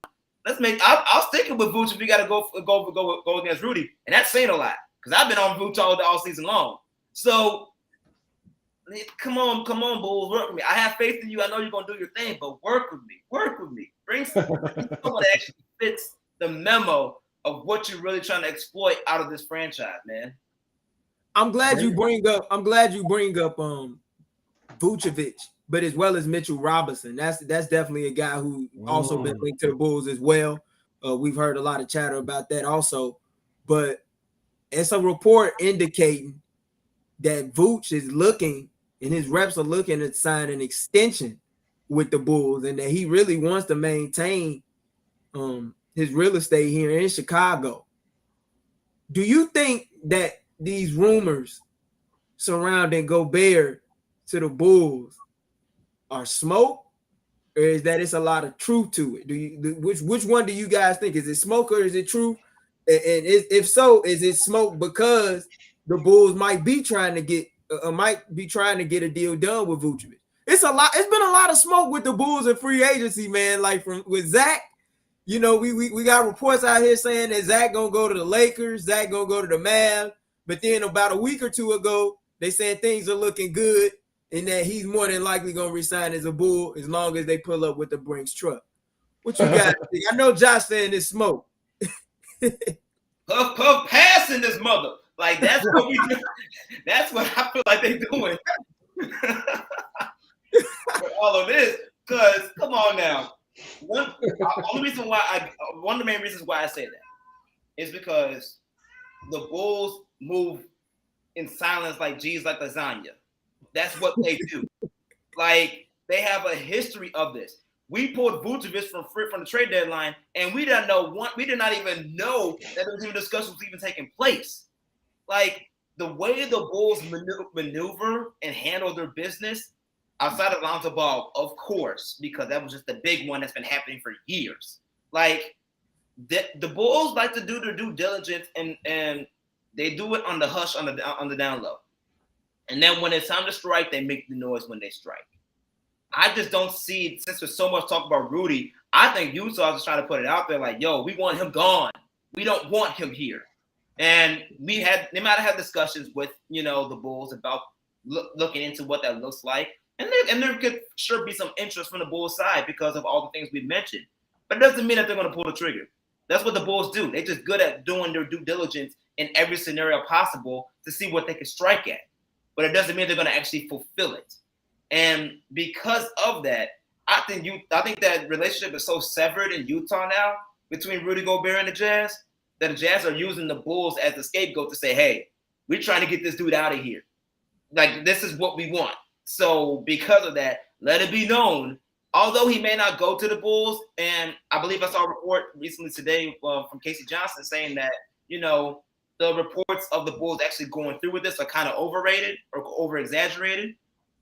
I'll stick it with Vooch if we got to go against Rudy. And that's saying a lot, because I've been on Vooch all season long. So, come on, Bulls, work with me. I have faith in you. I know you're going to do your thing, but work with me. Bring someone that actually fits the memo of what you're really trying to exploit out of this franchise, man. I'm glad you bring up Vucevic, but as well as Mitchell Robinson. That's definitely a guy who also been linked to the Bulls as well. We've heard a lot of chatter about that also, but it's a report indicating that Vooch is looking and his reps are looking to sign an extension with the Bulls, and that he really wants to maintain his real estate here in Chicago. Do you think that these rumors surrounding Gobert to the Bulls are smoke, or is that it's a lot of truth to it? Which one do you guys think? Is it smoke or is it true? And if so, is it smoke because the Bulls might be trying to get a deal done with Vucevic? It's been a lot of smoke with the Bulls and free agency, man. Like with Zach, you know, we got reports out here saying that Zach gonna go to the Lakers, Zach gonna go to the Mavs. But then about a week or two ago, they said things are looking good and that he's more than likely gonna resign as a Bull as long as they pull up with the Brinks truck. What you got? I know Josh saying it's smoke. Puff passing this mother. Like that's what we do. That's what I feel like they're doing. For all of this, because come on now. One of the main reasons why I say that is because the Bulls move in silence like G's like lasagna. That's what they do. Like they have a history of this. We pulled Vucevic from the trade deadline, and we did not even know that there was even discussions even taking place. Like the way the Bulls maneuver and handle their business outside of Lonzo Ball, of course, because that was just the big one that's been happening for years. Like the Bulls like to do their due diligence, and they do it on the hush, on the down low. And then when it's time to strike, they make the noise when they strike. I just don't see, since there's so much talk about Rudy, I think Utah is trying to put it out there like, yo, we want him gone. We don't want him here. And they might have had discussions with, the Bulls about looking into what that looks like. And there could sure be some interest from the Bulls side because of all the things we mentioned. But it doesn't mean that they're going to pull the trigger. That's what the Bulls do. They're just good at doing their due diligence in every scenario possible to see what they can strike at. But it doesn't mean they're going to actually fulfill it. And because of that, I think that relationship is so severed in Utah now between Rudy Gobert and the Jazz that the Jazz are using the Bulls as the scapegoat to say, hey, we're trying to get this dude out of here. Like, this is what we want. So because of that, let it be known, although he may not go to the Bulls, and I believe I saw a report recently today from Casey Johnson saying that, the reports of the Bulls actually going through with this are kind of overrated or over-exaggerated.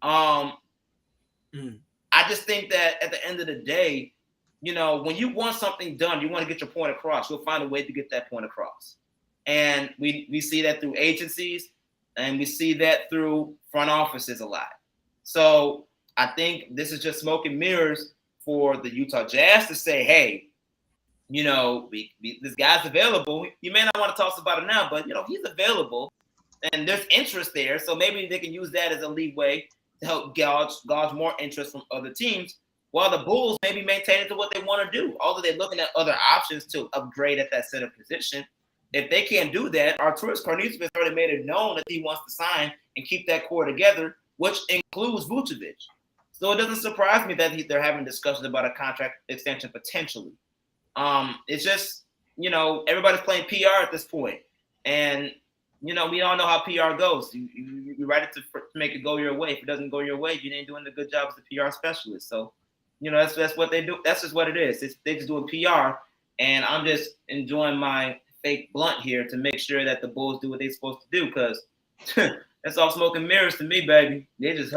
I just think that at the end of the day, when you want something done, you want to get your point across. You'll find a way to get that point across. And we see that through agencies, and we see that through front offices a lot. So I think this is just smoke and mirrors for the Utah Jazz to say, hey, this guy's available. You may not want to talk about it now, but, he's available. And there's interest there. So maybe they can use that as a leeway to help gauge more interest from other teams, while the Bulls maybe maintain to what they want to do. Although they're looking at other options to upgrade at that center position. If they can't do that, Arturas Karnisovas has already made it known that he wants to sign and keep that core together, which includes Vucevic. So it doesn't surprise me that they're having discussions about a contract extension potentially. It's just, everybody's playing PR at this point. And, we all know how PR goes. You write it to make it go your way. If it doesn't go your way, you ain't doing a good job as a PR specialist. So, that's what they do. That's just what it is. They're just doing PR. And I'm just enjoying my fake blunt here to make sure that the Bulls do what they're supposed to do, because that's all smoke and mirrors to me, baby. They just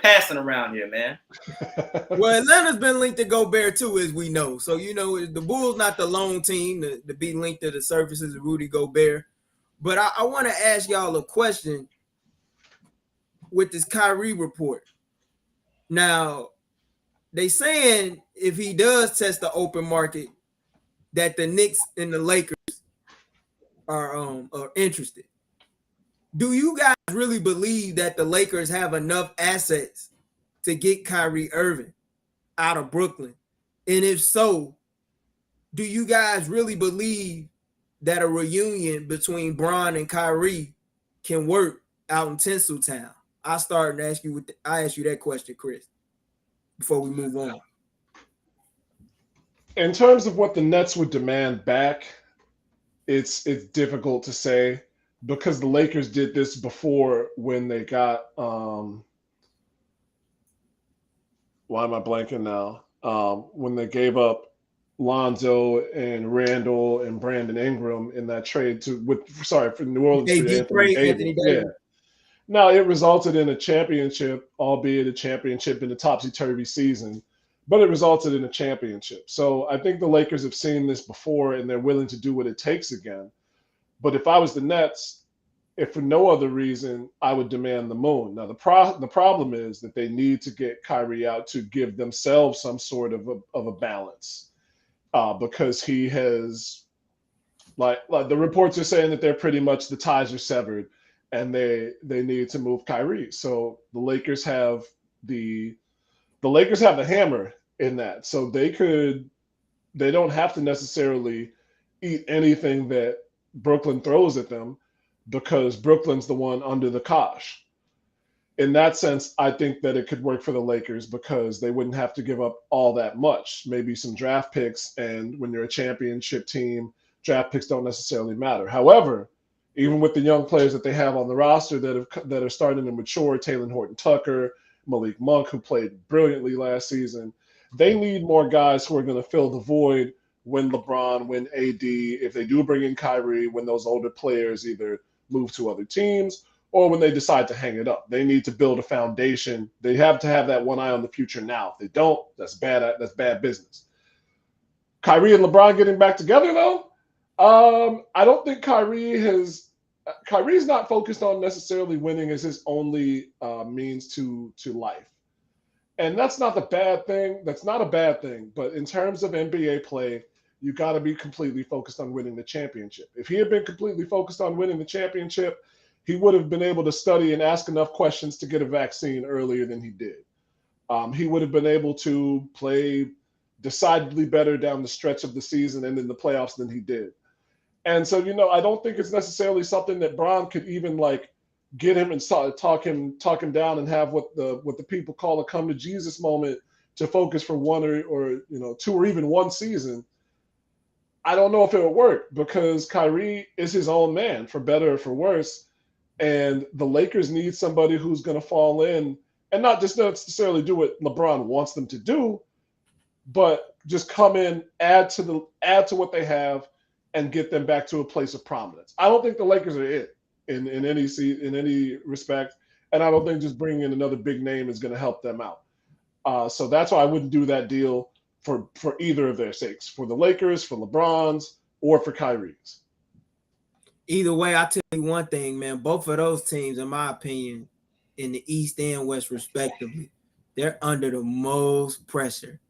passing around here, man. Well, Atlanta's been linked to Gobert too, as we know. So, the Bulls not the lone team to be linked to the services of Rudy Gobert. But I want to ask y'all a question with this Kyrie report. Now, they saying if he does test the open market, that the Knicks and the Lakers are interested. Do you guys really believe that the Lakers have enough assets to get Kyrie Irving out of Brooklyn? And if so, do you guys really believe that a reunion between Bron and Kyrie can work out in Tinseltown? I ask you that question, Chris, before we move on. In terms of what the Nets would demand back, it's difficult to say, because the Lakers did this before when they got why am I blanking now? When they gave up Lonzo and Randall and Brandon Ingram in that trade for New Orleans for Anthony Davis. Yeah. Now it resulted in a championship, albeit a championship in a topsy-turvy season, but it resulted in a championship. So I think the Lakers have seen this before and they're willing to do what it takes again. But if I was the Nets, if for no other reason, I would demand the moon. Now, the problem is that they need to get Kyrie out to give themselves some sort of a balance, because he has, like the reports are saying that they're pretty much, the ties are severed and they need to move Kyrie. So the Lakers have the hammer in that. So they don't have to necessarily eat anything that Brooklyn throws at them, because Brooklyn's the one under the cosh. In that sense, I think that it could work for the Lakers, because they wouldn't have to give up all that much, maybe some draft picks. And when you're a championship team, draft picks don't necessarily matter. However, even with the young players that they have on the roster that are starting to mature, Taylor Horton-Tucker, Malik Monk, who played brilliantly last season, they need more guys who are going to fill the void when LeBron, when AD, if they do bring in Kyrie, when those older players either move to other teams or when they decide to hang it up. They need to build a foundation. They have to have that one eye on the future now. If they don't, that's bad business. Kyrie and LeBron getting back together, though, I don't think Kyrie's not focused on necessarily winning as his only means to life. And that's not the bad thing. That's not a bad thing. But in terms of NBA play, you got to be completely focused on winning the championship. If he had been completely focused on winning the championship, he would have been able to study and ask enough questions to get a vaccine earlier than he did. He would have been able to play decidedly better down the stretch of the season and in the playoffs than he did. And so, I don't think it's necessarily something that Bron could even like get him and talk him down and have what the people call a come to Jesus moment to focus for one or two or even one season. I don't know if it would work because Kyrie is his own man, for better or for worse. And the Lakers need somebody who's going to fall in and not just necessarily do what LeBron wants them to do, but just come in, add to what they have, and get them back to a place of prominence. I don't think the Lakers are it in any respect, and I don't think just bringing in another big name is going to help them out. So that's why I wouldn't do that deal for either of their sakes, for the Lakers, for LeBron's, or for Kyrie's. Either way, I tell you one thing, man. Both of those teams, in my opinion, in the East and West respectively, they're under the most pressure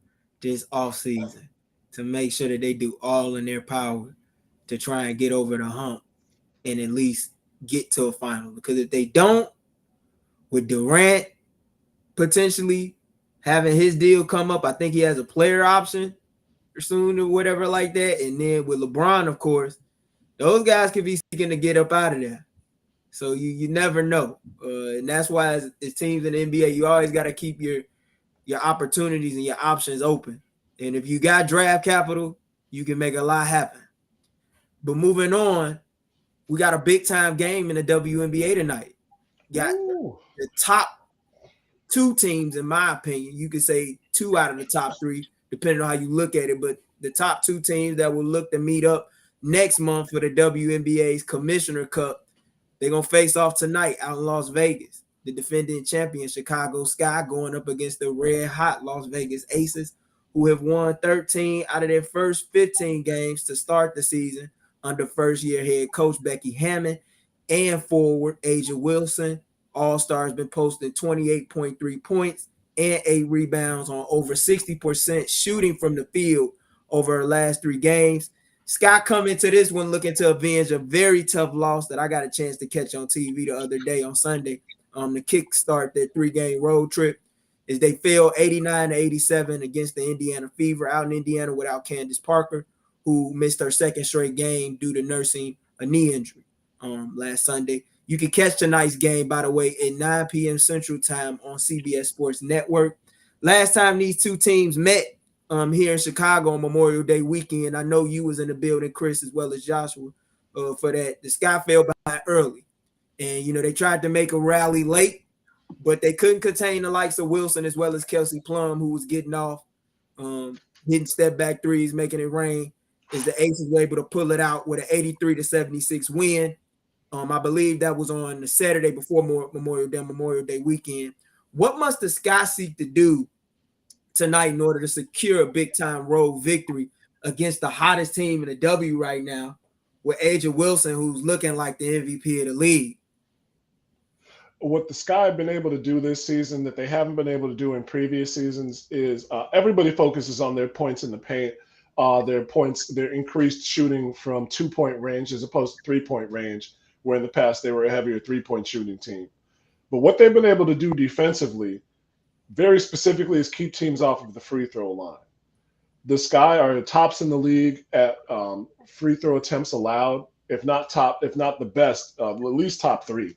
this offseason to make sure that they do all in their power to try and get over the hump and at least get to a final. Because if they don't, with Durant potentially having his deal come up, I think he has a player option or soon or whatever like that. And then with LeBron, of course, those guys could be seeking to get up out of there. So you never know. And that's why as teams in the NBA, you always got to keep your opportunities and your options open. And if you got draft capital, you can make a lot happen. But moving on, we got a big-time game in the WNBA tonight. Got the top two teams, in my opinion. You could say two out of the top three, depending on how you look at it. But the top two teams that will look to meet up next month for the WNBA's Commissioner Cup, they're going to face off tonight out in Las Vegas. The defending champion Chicago Sky going up against the red-hot Las Vegas Aces, who have won 13 out of their first 15 games to start the season under first-year head coach Becky Hammond and forward Asia Wilson. All-Stars been posting 28.3 points and 8 rebounds on over 60% shooting from the field over her last 3 games. Scott come into this one looking to avenge a very tough loss that I got a chance to catch on TV the other day on Sunday. To kickstart their 3-game road trip is they fell 89-87 against the Indiana Fever out in Indiana without Candace Parker, who missed her second straight game due to nursing a knee injury last Sunday. You can catch tonight's game, by the way, at 9 p.m. Central Time on CBS Sports Network. Last time these two teams met here in Chicago on Memorial Day weekend, I know you was in the building, Chris, as well as Joshua, for that. The Sky fell behind early. And, they tried to make a rally late, but they couldn't contain the likes of Wilson as well as Kelsey Plum, who was getting off, hitting step-back threes, making it rain, as the Aces were able to pull it out with an 83-76 win. I believe that was on the Saturday before Memorial Day weekend. What must the Sky seek to do tonight in order to secure a big-time road victory against the hottest team in the W right now with Asia Wilson, who's looking like the MVP of the league? What the Sky have been able to do this season that they haven't been able to do in previous seasons is everybody focuses on their points in the paint, their increased shooting from 2-point range as opposed to 3-point range, where in the past they were a heavier 3-point shooting team. But what they've been able to do defensively, very specifically, is keep teams off of the free throw line. The Sky are tops in the league at free throw attempts allowed, if not the best, at least top 3.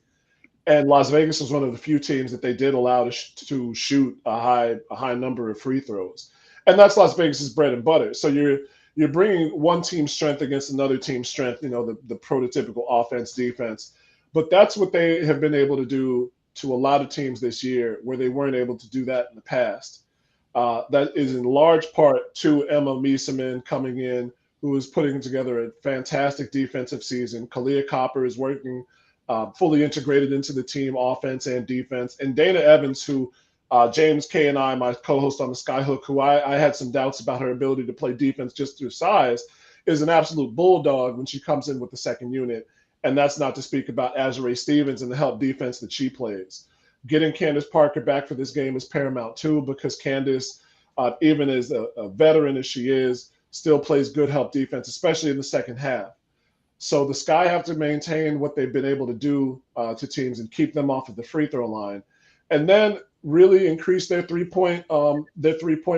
And Las Vegas was one of the few teams that they did allow to shoot a high number of free throws, and that's Las Vegas's bread and butter. So you're bringing one team's strength against another team's strength, the prototypical offense, defense. But that's what they have been able to do to a lot of teams this year, where they weren't able to do that in the past. That is in large part to Emma Mieseman coming in, who is putting together a fantastic defensive season. Kalia Copper is working fully integrated into the team, offense and defense. And Dana Evans, who James K and I, my co-host on the Skyhook, who I had some doubts about her ability to play defense just through size, is an absolute bulldog when she comes in with the second unit. And that's not to speak about Azure Stevens and the help defense that she plays. Getting Candace Parker back for this game is paramount too, because Candace, even as a veteran as she is, still plays good help defense, especially in the second half. So the Sky have to maintain what they've been able to do to teams and keep them off of the free throw line, and then really increase their 3-point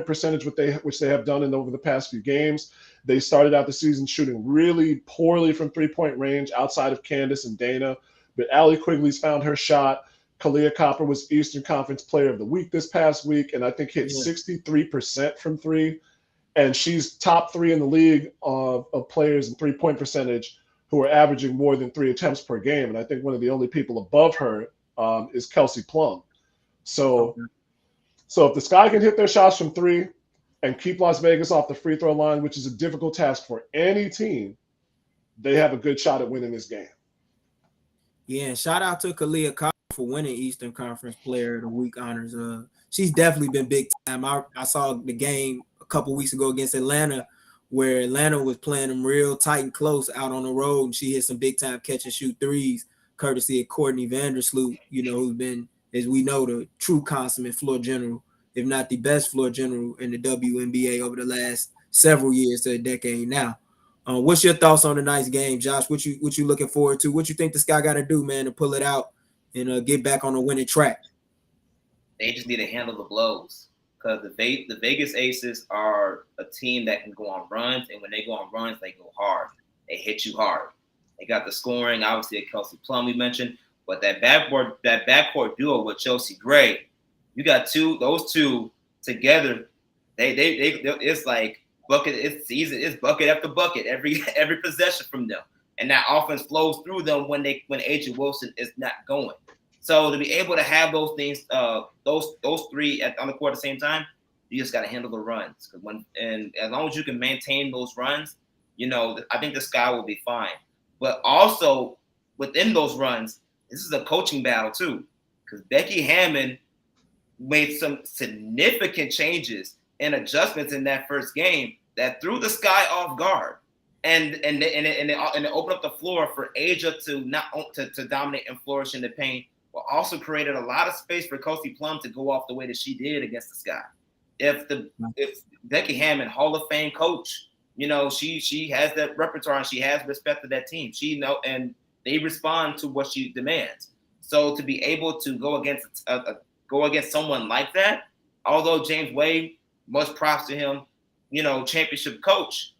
percentage, which they have done in over the past few games. They started out the season shooting really poorly from 3-point range outside of Candace and Dana, but Allie Quigley's found her shot. Kalia Copper was Eastern Conference Player of the Week this past week, and I think hit 63% from three. And she's top 3 in the league of players in 3-point percentage who are averaging more than 3 attempts per game. And I think one of the only people above her is Kelsey Plum. So if the Sky can hit their shots from 3 and keep Las Vegas off the free throw line, which is a difficult task for any team, they have a good shot at winning this game. Yeah, and shout out to Kalia Copper for winning Eastern Conference Player of the Week honors. She's definitely been big time. I saw the game a couple weeks ago against Atlanta, where Atlanta was playing them real tight and close out on the road, and she hit some big time catch and shoot threes, courtesy of Courtney Vandersloot, who's been, as we know, the true consummate floor general, if not the best floor general in the WNBA over the last several years to a decade now. What's your thoughts on tonight's game, Josh? What you looking forward to? What you think the Sky got to do, man, to pull it out and get back on the winning track? They just need to handle the blows, because the Vegas Aces are a team that can go on runs, and when they go on runs, they go hard. They hit you hard. They got the scoring, obviously, at Kelsey Plum we mentioned, but that backcourt duo with Chelsea Gray, you got those two together. They it's like bucket. It's easy. It's bucket after bucket every possession from them, and that offense flows through them when AJ Wilson is not going. So to be able to have those things, those three on the court at the same time, you just got to handle the runs. And as long as you can maintain those runs, I think the Sky will be fine. But also within those runs, this is a coaching battle too, because Becky Hammon made some significant changes and adjustments in that first game that threw the Sky off guard, and it opened up the floor for Asia to dominate and flourish in the paint, but also created a lot of space for Kelsey Plum to go off the way that she did against the Sky. If Becky Hammon, Hall of Fame coach, she has that repertoire and she has respect to that team. And they respond to what she demands. So to be able to go against someone like that, although James Wade, much props to him, championship coach.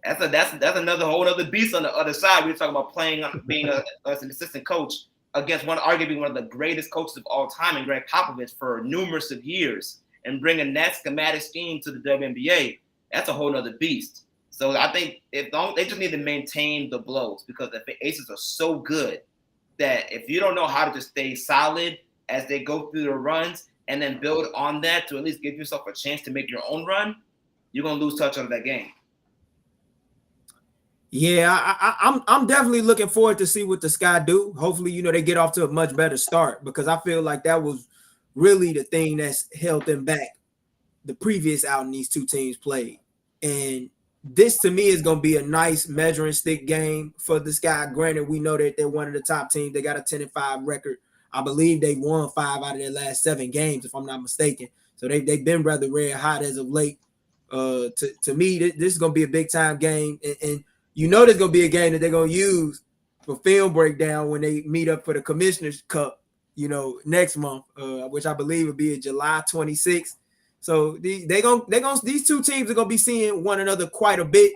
That's another whole other beast on the other side. We were talking about being as an assistant coach against arguably one of the greatest coaches of all time, in Greg Popovich, for numerous of years, and bringing that schematic scheme to the WNBA. That's a whole other beast. So I think they just need to maintain the blows, because the Aces are so good that if you don't know how to just stay solid as they go through the runs and then build on that to at least give yourself a chance to make your own run, you're gonna lose touch on that game. Yeah, I'm definitely looking forward to see what the Sky do. Hopefully, they get off to a much better start, because I feel like that was really the thing that's held them back the previous outing these two teams played. And this, to me, is going to be a nice measuring stick game for the Sky. Granted, we know that they're one of the top teams. They got a 10-5 record. I believe they won 5 out of their last 7 games, if I'm not mistaken. So they've been rather red hot as of late. To me, this is going to be a big-time game. And there's going to be a game that they're going to use for film breakdown when they meet up for the Commissioner's Cup, next month, which I believe will be July 26th. So these two teams are going to be seeing one another quite a bit.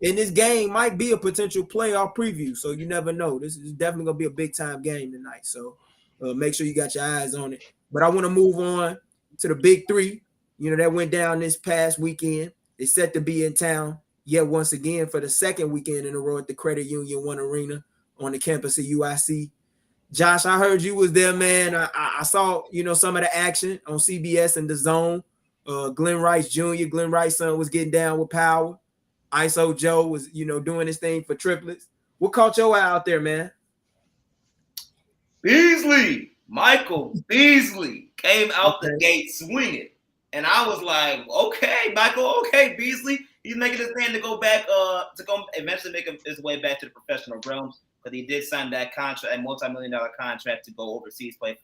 And this game might be a potential playoff preview. So you never know. This is definitely going to be a big-time game tonight. So make sure you got your eyes on it. But I want to move on to the big three, that went down this past weekend. It's set to be in town yet once again for the second weekend in a row at the Credit Union One Arena on the campus of UIC. Josh, I heard you was there, man. I saw, some of the action on CBS and The Zone. Glenn Rice Jr., Glenn Rice's son, was getting down with power. ISO Joe was, doing his thing for triplets. What caught your eye out there, man? Michael Beasley came out the gate swinging. And I was like, okay, Michael, okay, Beasley. He's making his plan to go back, to go eventually make his way back to the professional realms. But he did sign that contract, a multi-million-dollar contract, to go overseas play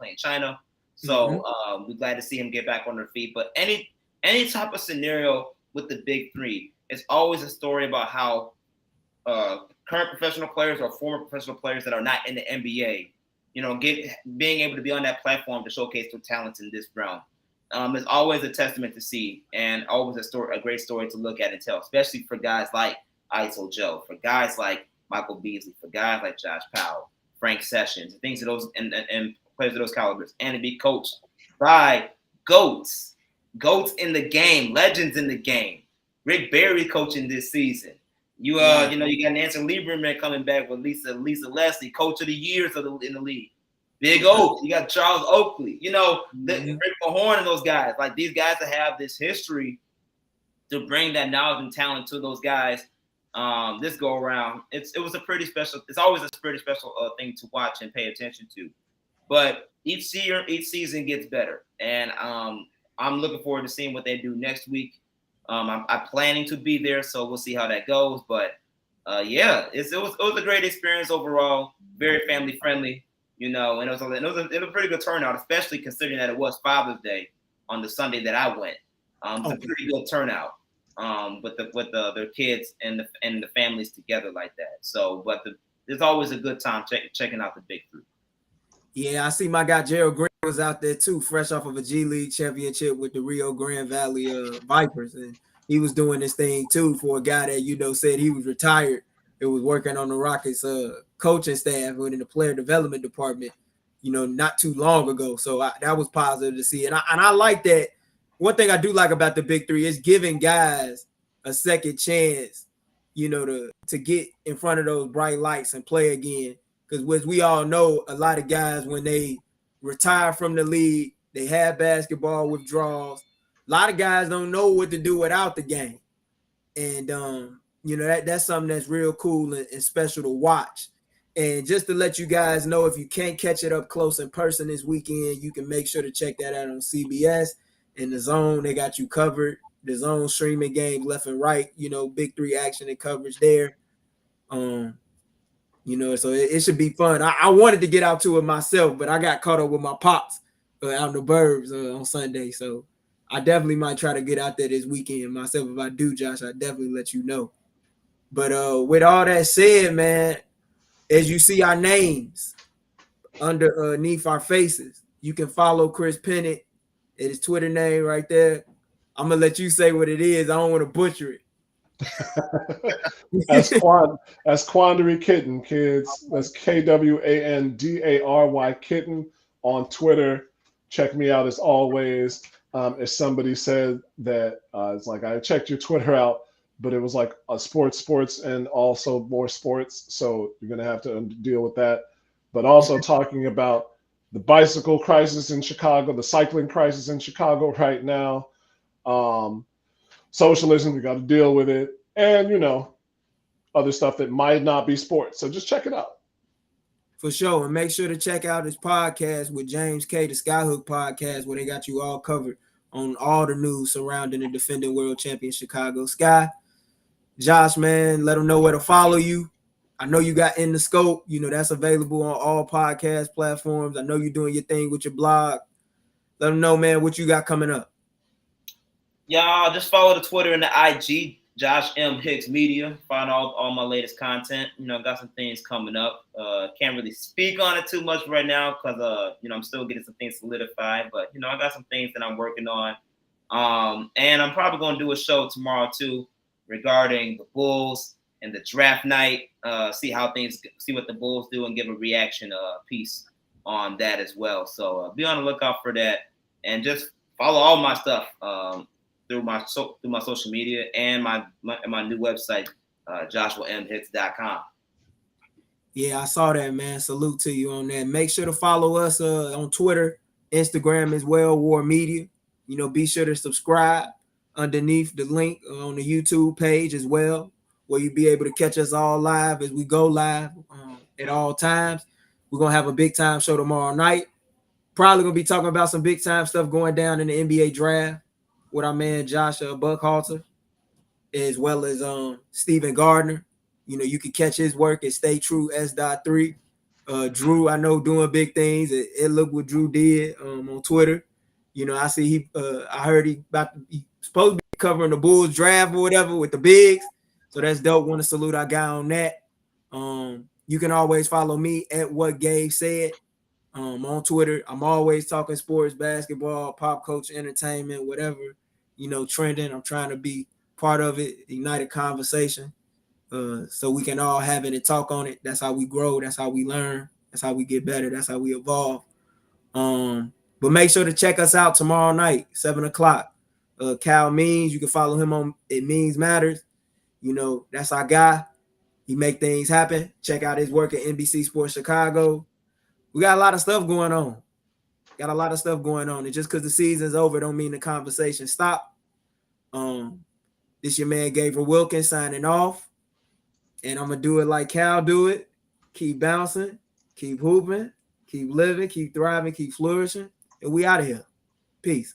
in China. So we're glad to see him get back on their feet. But any type of scenario with the big three, it's always a story about how current professional players or former professional players that are not in the NBA, being able to be on that platform to showcase their talents in this realm. It's always a testament to see, and always a great story to look at and tell, especially for guys like ISO Joe, for guys like Michael Beasley, for guys like Josh Powell, Frank Sessions, things of those and players of those calibers, and to be coached by GOATs in the game, legends in the game. Rick Barry coaching this season. You got Nancy Lieberman coming back with Lisa Leslie, coach of the years in the league. Big Oak, you got Charles Oakley, Rick Mahorn and those guys. Like, these guys that have this history to bring that knowledge and talent to those guys. This go around, it's always a pretty special thing to watch and pay attention to. But each season gets better, and I'm looking forward to seeing what they do next week. I'm planning to be there, so we'll see how that goes. But it was a great experience overall, very family friendly. And it was a pretty good turnout, especially considering that it was Father's Day on the Sunday that I went. It was a pretty good turnout with their kids and the families together like that. So, there's always a good time checking out the Big Three. Yeah, I see my guy Gerald Green was out there too, fresh off of a G League championship with the Rio Grande Valley Vipers, and he was doing this thing too for a guy that said he was retired. It was working on the Rockets coaching staff within the player development department, not too long ago. So that was positive to see. And I like that. One thing I do like about the Big Three is giving guys a second chance, to get in front of those bright lights and play again. Because as we all know, a lot of guys, when they retire from the league, they have basketball withdrawals. A lot of guys don't know what to do without the game. And, that's something that's real cool and special to watch. And just to let you guys know, if you can't catch it up close in person this weekend, you can make sure to check that out on CBS and The Zone. They got you covered. The Zone streaming games left and right, Big Three action and coverage there. So it should be fun. I wanted to get out to it myself, but I got caught up with my pops out in the burbs on Sunday. So I definitely might try to get out there this weekend myself. If I do, Josh, I'll definitely let you know. But with all that said, man, as you see our names underneath our faces, you can follow Chris Pennant at his Twitter name right there. I'm going to let you say what it is. I don't want to butcher it. That's Quandary Kitten, kids. That's KWANDARY Kitten on Twitter. Check me out as always. As somebody said that it's like, I checked your Twitter out, but it was like a sports, and also more sports. So you're going to have to deal with that. But also talking about the bicycle crisis in Chicago, the cycling crisis in Chicago right now. Socialism, you got to deal with it. And, other stuff that might not be sports. So just check it out. For sure. And make sure to check out his podcast with James K, the Skyhook podcast, where they got you all covered on all the news surrounding the defending world champion Chicago Sky. Josh, man, let them know where to follow you. I know you got In the Scope. That's available on all podcast platforms. I know you're doing your thing with your blog. Let them know, man, what you got coming up. Y'all just follow the Twitter and the IG, Josh M. Hicks Media. Find all my latest content. Got some things coming up. Can't really speak on it too much right now because I'm still getting some things solidified. But I got some things that I'm working on. And I'm probably going to do a show tomorrow too regarding the Bulls and the draft night. See what the Bulls do and give a reaction piece on that as well. So be on the lookout for that, and just follow all my stuff through my social media and my new website, joshuamhicks.com. Yeah, I saw that, man. Salute to you on that. Make sure to follow us on Twitter, Instagram as well, WARR Media. Be sure to subscribe underneath the link on the YouTube page as well, where you'll be able to catch us all live as we go live at all times. We're going to have a big time show tomorrow night. Probably going to be talking about some big time stuff going down in the NBA draft with our man Josh Buckhalter, as well as Stephen Gardner. You can catch his work at Stay True S.3. Drew, I know, doing big things. It look what Drew did on Twitter. I see I heard he's supposed to be covering the Bulls draft or whatever with the bigs. So that's dope. Want to salute our guy on that. You can always follow me at What Gabe Said on Twitter. I'm always talking sports, basketball, pop culture, entertainment, whatever, trending. I'm trying to be part of it, united conversation, so we can all have it and talk on it. That's how we grow. That's how we learn. That's how we get better. That's how we evolve. But make sure to check us out tomorrow night, 7:00. Cal Means, you can follow him on It Means Matters. That's our guy. He make things happen. Check out his work at NBC Sports Chicago. We got a lot of stuff going on. And just because the season's over don't mean the conversation stop. This your man Gabriel Wilkins signing off. And I'm going to do it like Cal do it. Keep bouncing, keep hooping, keep living, keep thriving, keep flourishing. And we out of here. Peace.